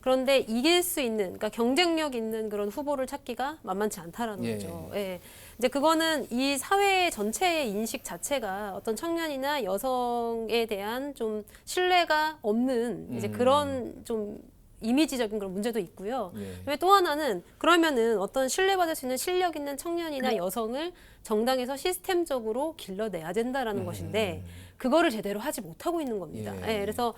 그런데 이길 수 있는, 그러니까 경쟁력 있는 그런 후보를 찾기가 만만치 않다라는 예. 거죠. 예. 이제 그거는 이 사회 전체의 인식 자체가 어떤 청년이나 여성에 대한 좀 신뢰가 없는 이제 그런 좀 이미지적인 그런 문제도 있고요. 예. 또 하나는 그러면은 어떤 신뢰받을 수 있는 실력 있는 청년이나 여성을 정당에서 시스템적으로 길러내야 된다라는 것인데 그거를 제대로 하지 못하고 있는 겁니다. 예. 예, 그래서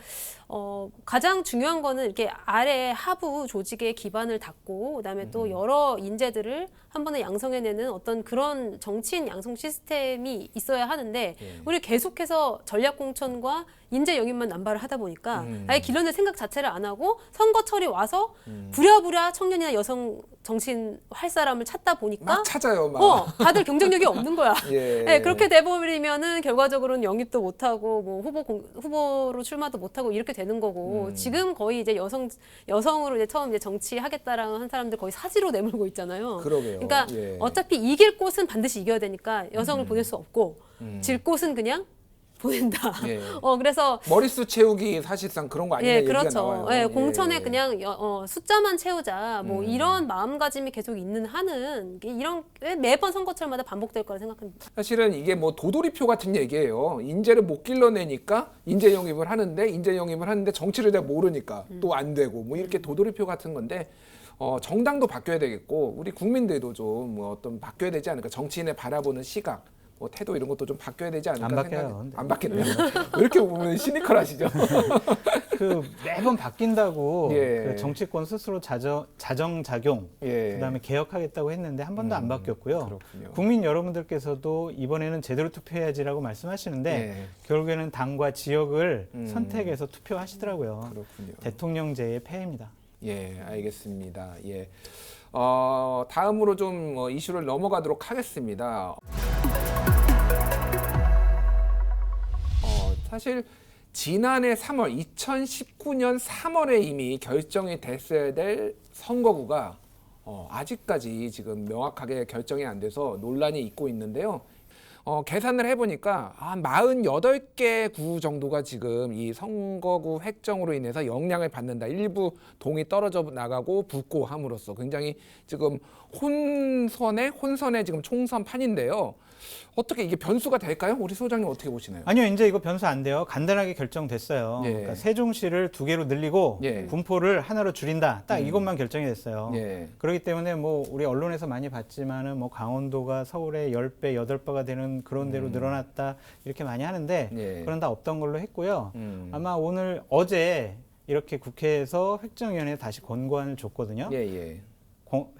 가장 중요한 거는 이렇게 아래 하부 조직의 기반을 닦고 그다음에 또 여러 인재들을 한 번에 양성해내는 어떤 그런 정치인 양성 시스템이 있어야 하는데 우리 계속해서 전략공천과 인재 영입만 남발을 하다 보니까 아예 길러낼 생각 자체를 안 하고 선거철이 와서 부랴부랴 청년이나 여성 정치인 할 사람을 찾다 보니까 막 찾아요 막. 다들 경쟁력이 없는 거야. 예. 네, 그렇게 돼버리면은 결과적으로는 영입도 못하고 뭐 후보로 출마도 못하고 이렇게 되는 거고 지금 거의 이제 여성으로 이제 처음 이제 정치하겠다라는 한 사람들 거의 사지로 내몰고 있잖아요. 그러게요. 그러니까 예. 어차피 이길 곳은 반드시 이겨야 되니까 여성을 보낼 수 없고 질 곳은 그냥 보낸다. 예. 그래서 머릿수 채우기 사실상 그런 거 아니냐 예, 얘기가 그렇죠. 나와요. 예, 공천에 그냥 숫자만 채우자. 뭐 이런 마음가짐이 계속 있는 한은 이런 매번 선거철마다 반복될 거라 생각합니다. 사실은 이게 뭐 도돌이표 같은 얘기예요. 인재를 못 길러내니까 인재 영입을 하는데 정치를 잘 모르니까 또 안 되고 뭐 이렇게 도돌이표 같은 건데 정당도 바뀌어야 되겠고 우리 국민들도 좀 뭐 어떤 바뀌어야 되지 않을까. 정치인을 바라보는 시각, 뭐 태도 이런 것도 좀 바뀌어야 되지 않을까. 안 바뀌어요. 안 바뀌네요. 왜 이렇게 보면 시니컬하시죠? 그 매번 바뀐다고 예. 그 정치권 스스로 자정작용, 예. 그다음에 개혁하겠다고 했는데 한 번도 안 바뀌었고요. 그렇군요. 국민 여러분들께서도 이번에는 제대로 투표해야지라고 말씀하시는데 예. 결국에는 당과 지역을 선택해서 투표하시더라고요. 그렇군요. 대통령제의 폐해입니다. 예, 알겠습니다. 예. 다음으로 좀 이슈를 넘어가도록 하겠습니다. 사실 지난해 3월, 2019년 3월에 이미 결정이 됐어야 될 선거구가 아직까지 지금 명확하게 결정이 안 돼서 논란이 있고 있는데요. 계산을 해보니까 한 48개 구 정도가 지금 이 선거구 획정으로 인해서 영향을 받는다. 일부 동이 떨어져 나가고 붙고 함으로써 굉장히 지금 혼선의 지금 총선판인데요. 어떻게 이게 변수가 될까요? 우리 소장님 어떻게 보시나요? 아니요, 이제 이거 변수 안 돼요. 간단하게 결정됐어요. 예. 그러니까 세종시를 2개로 늘리고 예. 군포를 하나로 줄인다. 딱 이것만 결정이 됐어요. 예. 그렇기 때문에 뭐 우리 언론에서 많이 봤지만은 뭐 강원도가 서울의 10배, 8배가 되는 그런 데로 늘어났다 이렇게 많이 하는데 예. 그런 다 없던 걸로 했고요. 아마 어제 이렇게 국회에서 획정위원회에 다시 권고안을 줬거든요. 예.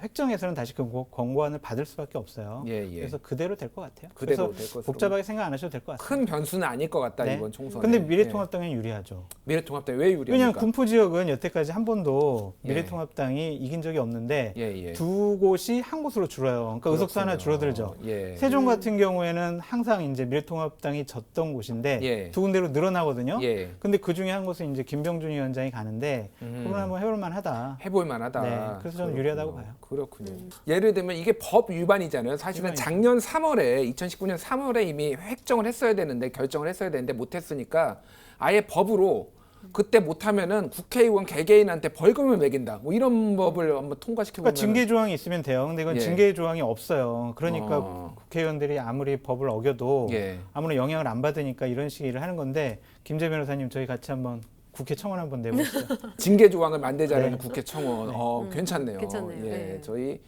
획정에서는 다시 그 권고안을 받을 수밖에 없어요. 예, 예. 그래서 그대로 될 것 같아요. 그대로 그래서 될 것으로. 복잡하게 생각 안 하셔도 될 것 같아요. 큰 변수는 아닐 것 같다 네. 이번 총선에. 근데 미래통합당은 유리하죠. 미래통합당 왜 유리합니까? 왜냐하면 군포 지역은 여태까지 한 번도 예. 미래통합당이 이긴 적이 없는데 예, 예. 두 곳이 한 곳으로 줄어요. 그러니까 의석수 하나 그렇군요. 줄어들죠. 예. 세종 같은 경우에는 항상 이제 미래통합당이 졌던 곳인데 예. 두 군데로 늘어나거든요. 예. 근데 그 중에 한 곳은 이제 김병준 위원장이 가는데 그건 한번 해볼 만하다. 해볼 만하다. 네, 그래서 저는 유리하다고 봐요. 그렇군요. 예를 들면 이게 법 위반이잖아요. 사실은 위반이죠. 작년 3월에 2019년 3월에 이미 획정을 했어야 되는데 결정을 했어야 되는데 못했으니까 아예 법으로 그때 못하면은 국회의원 개개인한테 벌금을 매긴다. 뭐 이런 법을 한번 통과시켜 보면. 그러니까 징계 조항이 있으면 돼요. 근데 이건 예. 징계 조항이 없어요. 그러니까 어. 국회의원들이 아무리 법을 어겨도 예. 아무런 영향을 안 받으니까 이런 식의 일을 하는 건데 김재 변호사님 저희 같이 한번 국회 청원 한번 내보시죠. 징계 조항을 만들자는 네. 국회 청원. 괜찮네요. 괜찮네요. 예, 네. 저희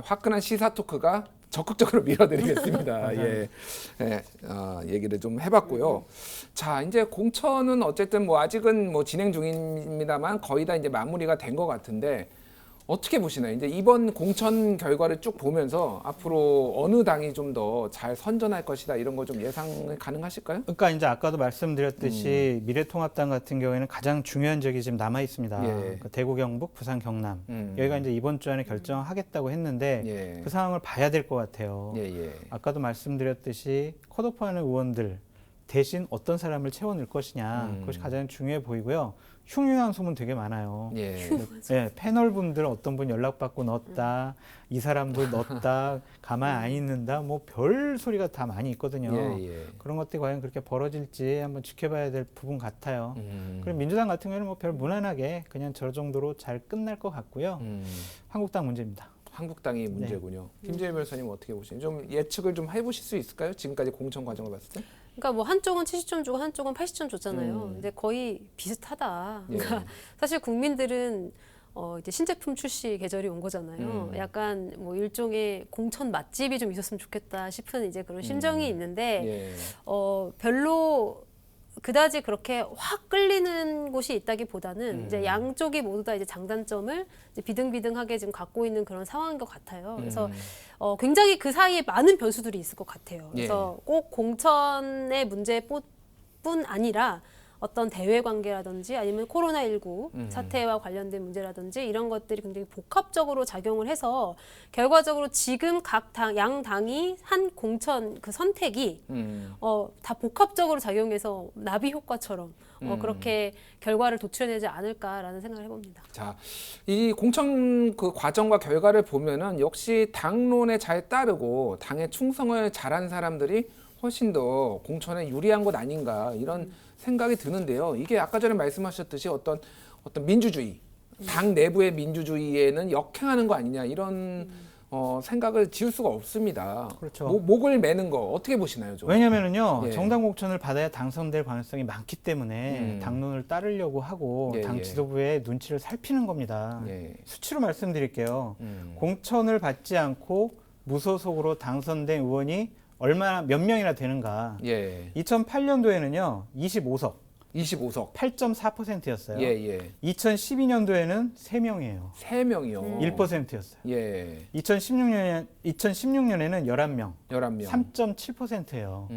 화끈한 시사 토크가 적극적으로 밀어드리겠습니다. 예, 얘기를 좀 해봤고요. 자, 이제 공천은 어쨌든 뭐 아직은 뭐 진행 중입니다만 거의 다 이제 마무리가 된 것 같은데 어떻게 보시나요? 이제 이번 공천 결과를 쭉 보면서 앞으로 어느 당이 좀 더 잘 선전할 것이다 이런 거 좀 예상 가능하실까요? 그러니까 이제 아까도 말씀드렸듯이 미래통합당 같은 경우에는 가장 중요한 적이 지금 남아 있습니다. 예. 그러니까 대구, 경북, 부산, 경남 여기가 이제 이번 주 안에 결정하겠다고 했는데 예. 그 상황을 봐야 될 것 같아요. 예, 예. 아까도 말씀드렸듯이 컷오프하는 의원들 대신 어떤 사람을 채워넣을 것이냐 그것이 가장 중요해 보이고요. 흉흉한 소문 되게 많아요. 예. 네, 패널 분들 어떤 분 연락받고 넣었다, 이 사람도 넣었다, 가만 안 있는다, 뭐 별 소리가 다 많이 있거든요. 예, 예. 그런 것들이 과연 그렇게 벌어질지 한번 지켜봐야 될 부분 같아요. 음. 그리고 민주당 같은 경우는 뭐 별 무난하게 그냥 저 정도로 잘 끝날 것 같고요. 한국당 문제입니다. 한국당이 문제군요. 김재희 변호사님 어떻게 보시나요? 좀 예측을 좀 해보실 수 있을까요? 지금까지 공천 과정을 봤을 때? 그러니까 뭐 한쪽은 70점 주고 한쪽은 80점 줬잖아요. 근데 거의 비슷하다. 그러니까 예. 사실 국민들은 이제 신제품 출시 계절이 온 거잖아요. 약간 뭐 일종의 공천 맛집이 좀 있었으면 좋겠다 싶은 이제 그런 심정이 있는데 예. 별로 그다지 그렇게 확 끌리는 곳이 있다기보다는 이제 양쪽이 모두 다 이제 장단점을 이제 비등비등하게 지금 갖고 있는 그런 상황인 것 같아요. 그래서 굉장히 그 사이에 많은 변수들이 있을 것 같아요. 그래서 꼭 공천의 문제뿐 아니라 어떤 대외 관계라든지 아니면 코로나19 사태와 관련된 문제라든지 이런 것들이 굉장히 복합적으로 작용을 해서 결과적으로 지금 각 양 당이 한 공천 그 선택이 다 복합적으로 작용해서 나비 효과처럼 그렇게 결과를 도출해내지 않을까라는 생각을 해봅니다. 자, 이 공천 그 과정과 결과를 보면은 역시 당론에 잘 따르고 당에 충성을 잘한 사람들이 훨씬 더 공천에 유리한 것 아닌가 이런 생각이 드는데요. 이게 아까 전에 말씀하셨듯이 어떤 민주주의, 당 내부의 민주주의에는 역행하는 거 아니냐 이런 생각을 지울 수가 없습니다. 그렇죠. 목을 매는 거 어떻게 보시나요, 좀? 왜냐면은요, 예. 정당 공천을 받아야 당선될 가능성이 많기 때문에 당론을 따르려고 하고 예, 당 예. 지도부의 눈치를 살피는 겁니다. 예. 수치로 말씀드릴게요. 공천을 받지 않고 무소속으로 당선된 의원이 몇 명이나 되는가. 예. 2008년도에는요, 25석, 25석. 8.4%였어요. 예, 예. 2012년도에는 3명이에요. 3명이요. 1%였어요. 예. 2016년에는 11명, 11명. 3.7%예요.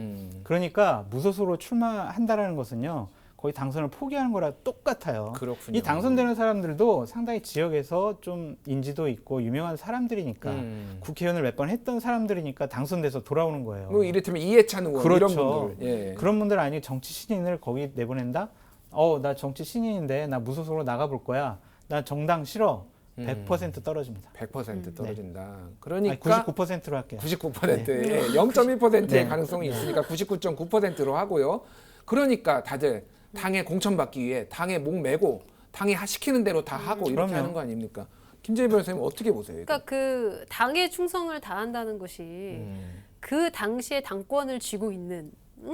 그러니까 무소속으로 출마한다라는 것은요. 거의 당선을 포기하는 거랑 똑같아요. 그렇군요. 이 당선되는 사람들도 상당히 지역에서 좀 인지도 있고 유명한 사람들이니까 국회의원을 몇 번 했던 사람들이니까 당선돼서 돌아오는 거예요. 뭐 이를테면 이해찬 의원 그렇죠. 이런 분들. 예. 그런 분들 아니 정치 신인을 거기 내보낸다? 나 정치 신인인데 나 무소속으로 나가볼 거야. 나 정당 싫어. 100% 떨어집니다. 100% 떨어진다. 아니, 그러니까 99%로 할게요. 99%의 0.1%의 네. 가능성이 있으니까 99.9%로 하고요. 그러니까 다들 당에 공천받기 위해 당에 목 메고 당이 시키는 대로 다 하고 이렇게 그럼요. 하는 거 아닙니까? 김재희 변호사님 어떻게 보세요? 이거? 그러니까 그 당에 충성을 다한다는 것이 그 당시에 당권을 쥐고 있는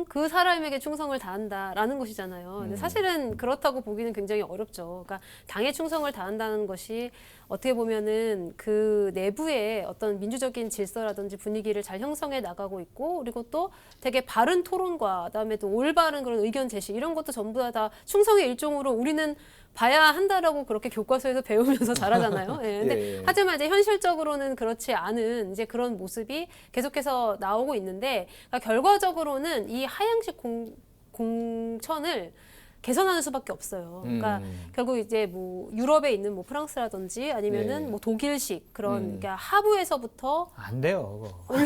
그 사람에게 충성을 다한다라는 것이잖아요. 근데 사실은 그렇다고 보기는 굉장히 어렵죠. 그러니까 당에 충성을 다한다는 것이 어떻게 보면은 그 내부의 어떤 민주적인 질서라든지 분위기를 잘 형성해 나가고 있고, 그리고 또 되게 바른 토론과 그다음에 또 올바른 그런 의견 제시 이런 것도 전부 다 충성의 일종으로 우리는 봐야 한다라고 그렇게 교과서에서 배우면서 잘하잖아요. 예. 근데 예. 하지만 이제 현실적으로는 그렇지 않은 이제 그런 모습이 계속해서 나오고 있는데 그러니까 결과적으로는 이 하향식 공천을 개선하는 수밖에 없어요. 그러니까 결국 이제 뭐 유럽에 있는 뭐 프랑스라든지 아니면은 네. 뭐 독일식 그런 그러니까 하부에서부터 안 돼요. 그거.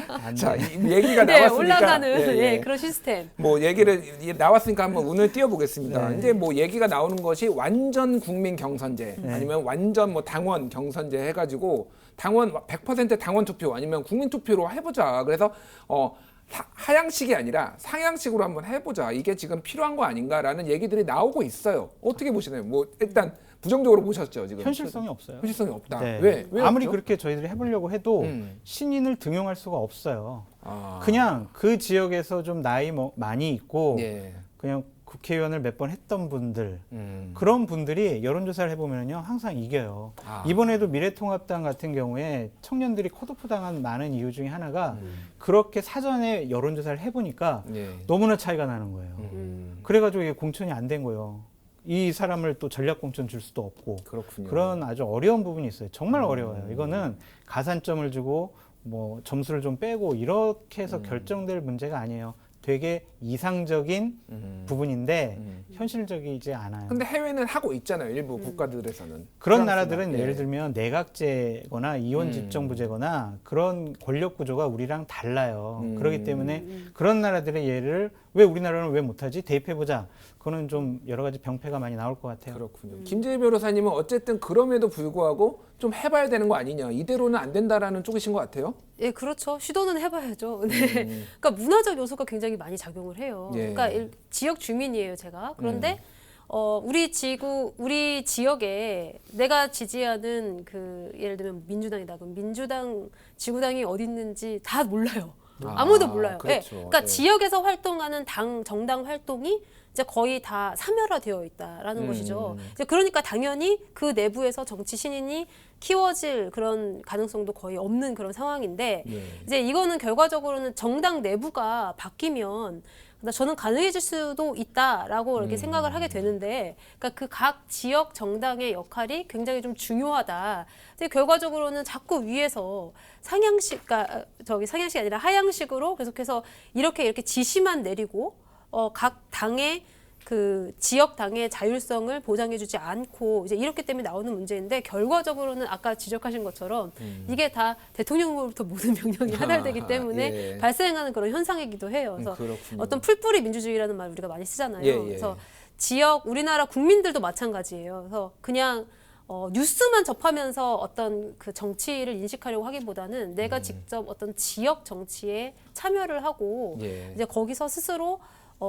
안 자, 돼. 이 얘기가 네, 나왔으니까 올라가는 예, 예. 예, 그런 시스템. 뭐 얘기를 나왔으니까 한번 운을 띄워보겠습니다. 네. 이제 뭐 얘기가 나오는 것이 완전 국민 경선제 아니면 완전 뭐 당원 경선제 해가지고 당원 100% 당원 투표 아니면 국민 투표로 해보자. 그래서 하향식이 아니라 상향식으로 한번 해보자. 이게 지금 필요한 거 아닌가라는 얘기들이 나오고 있어요. 어떻게 보시나요? 뭐 일단 부정적으로 보셨죠 지금? 현실성이 없어요. 현실성이 없다. 네. 왜 아무리 없죠? 그렇게 저희들이 해보려고 해도 음. 신인을 등용할 수가 없어요. 아. 그냥 그 지역에서 좀 나이 많이 있고 예. 그냥 국회의원을 몇 번 했던 분들 음. 그런 분들이 여론조사를 해보면요 항상 이겨요. 아. 이번에도 미래통합당 같은 경우에 청년들이 컷오프 당한 많은 이유 중에 하나가 그렇게 사전에 여론조사를 해보니까 예. 너무나 차이가 나는 거예요. 그래가지고 이게 공천이 안 된 거예요. 이 사람을 또 전략 공천 줄 수도 없고 그렇군요. 그런 아주 어려운 부분이 있어요. 정말 어려워요. 이거는 가산점을 주고 뭐 점수를 좀 빼고 이렇게 해서 결정될 문제가 아니에요. 되게 이상적인 부분인데 현실적이지 않아요. 근데 해외는 하고 있잖아요. 일부 국가들에서는. 그런 프랑스나. 나라들은 예. 예를 들면 내각제거나 이원 집정부제거나 그런 권력 구조가 우리랑 달라요. 그렇기 때문에 그런 나라들의 예를 왜 우리나라는 왜 못하지? 대입해보자. 그거는 좀 여러 가지 병폐가 많이 나올 것 같아요. 그렇군요. 김재희 변호사님은 어쨌든 그럼에도 불구하고 좀 해봐야 되는 거 아니냐. 이대로는 안 된다라는 쪽이신 것 같아요. 예, 그렇죠. 시도는 해봐야죠. 네. 그러니까 문화적 요소가 굉장히 많이 작용을 해요. 예. 그러니까 지역 주민이에요, 제가. 그런데 우리 지역에 내가 지지하는 그 예를 들면 민주당이다. 그럼 민주당 지구당이 어디 있는지 다 몰라요. 아무도 몰라요. 예. 그렇죠. 그러니까 예. 지역에서 활동하는 정당 활동이 이제 거의 다 사멸화되어 있다라는 것이죠. 이제 그러니까 당연히 그 내부에서 정치 신인이 키워질 그런 가능성도 거의 없는 그런 상황인데 예. 이제 이거는 결과적으로는 정당 내부가 바뀌면 저는 가능해질 수도 있다라고 이렇게 생각을 하게 되는데, 그러니까 그 각 지역 정당의 역할이 굉장히 좀 중요하다. 근데 결과적으로는 자꾸 위에서 상향식, 그러니까 상향식이 아니라 하향식으로 계속해서 이렇게 지시만 내리고 각 당의 그 지역 당의 자율성을 보장해주지 않고 이제 이렇기 때문에 나오는 문제인데 결과적으로는 아까 지적하신 것처럼 이게 다 대통령으로부터 모든 명령이 하달되기 때문에 예. 발생하는 그런 현상이기도 해요. 그래서 그렇군요. 어떤 풀뿌리 민주주의라는 말 우리가 많이 쓰잖아요. 예, 예. 그래서 지역 우리나라 국민들도 마찬가지예요. 그래서 그냥 뉴스만 접하면서 어떤 그 정치를 인식하려고 하기보다는 내가 직접 어떤 지역 정치에 참여를 하고 예. 이제 거기서 스스로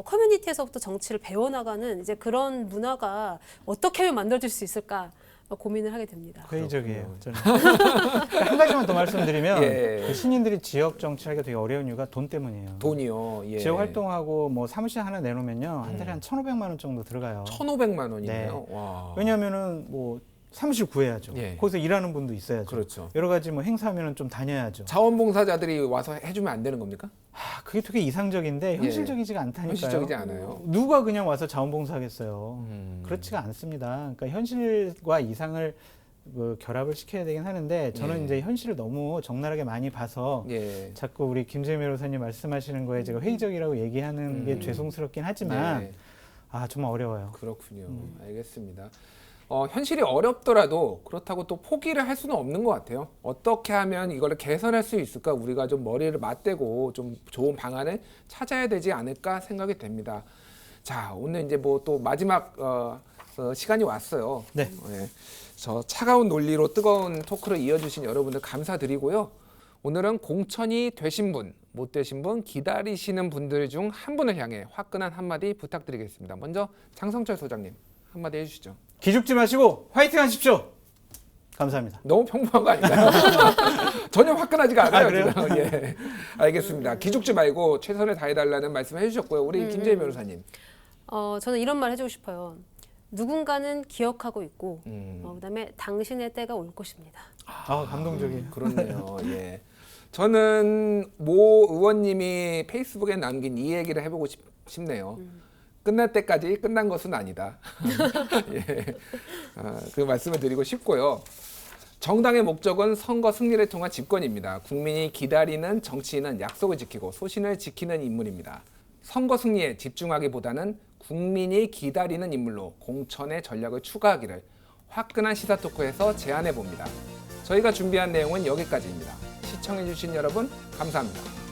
커뮤니티에서부터 정치를 배워나가는 이제 그런 문화가 어떻게 하면 만들어질 수 있을까 고민을 하게 됩니다. 회의적이에요. 저는. 그러니까 한 가지만 더 말씀드리면 예. 그 신인들이 지역 정치하기가 되게 어려운 이유가 돈 때문이에요. 돈이요. 예. 지역 활동하고 뭐 사무실 하나 내놓으면요 한 달에 한 1,500만 원 정도 들어가요. 1,500만 원이네요. 네. 와. 왜냐하면은 뭐 사무실 구해야죠. 예. 거기서 일하는 분도 있어야죠. 그렇죠. 여러 가지 뭐 행사하면은 좀 다녀야죠. 자원봉사자들이 와서 해주면 안 되는 겁니까? 그게 되게 이상적인데 현실적이지가 않다니까요. 현실적이지 않아요. 누가 그냥 와서 자원봉사하겠어요. 음. 그렇지가 않습니다. 그러니까 현실과 이상을 결합을 시켜야 되긴 하는데 저는 예. 이제 현실을 너무 적나라하게 많이 봐서 예. 자꾸 우리 김재민 변호사님 말씀하시는 거에 제가 회의적이라고 얘기하는 게 죄송스럽긴 하지만 예. 정말 어려워요. 그렇군요. 알겠습니다. 현실이 어렵더라도 그렇다고 또 포기를 할 수는 없는 것 같아요. 어떻게 하면 이거를 개선할 수 있을까? 우리가 좀 머리를 맞대고 좀 좋은 방안을 찾아야 되지 않을까 생각이 됩니다. 자, 오늘 이제 뭐 또 마지막 시간이 왔어요. 네. 저 차가운 논리로 뜨거운 토크를 이어주신 여러분들 감사드리고요. 오늘은 공천이 되신 분, 못 되신 분, 기다리시는 분들 중 한 분을 향해 화끈한 한마디 부탁드리겠습니다. 먼저 장성철 소장님 한마디 해주시죠. 기죽지 마시고 화이팅 하십시오. 감사합니다. 너무 평범한 거 아닌가요? 전혀 화끈하지가 않아요. 그래요? 지금. 예. 알겠습니다. 기죽지 말고 최선을 다해달라는 말씀 해주셨고요. 우리 김재희 변호사님. 저는 이런 말 해주고 싶어요. 누군가는 기억하고 있고 그다음에 당신의 때가 올 것입니다. 감동적이에요. 그렇네요. 예. 저는 모 의원님이 페이스북에 남긴 이 얘기를 해보고 싶네요. 끝날 때까지 끝난 것은 아니다. 예. 그 말씀을 드리고 싶고요. 정당의 목적은 선거 승리를 통한 집권입니다. 국민이 기다리는 정치인은 약속을 지키고 소신을 지키는 인물입니다. 선거 승리에 집중하기보다는 국민이 기다리는 인물로 공천의 전략을 추가하기를 화끈한 시사 토크에서 제안해 봅니다. 저희가 준비한 내용은 여기까지입니다. 시청해주신 여러분 감사합니다.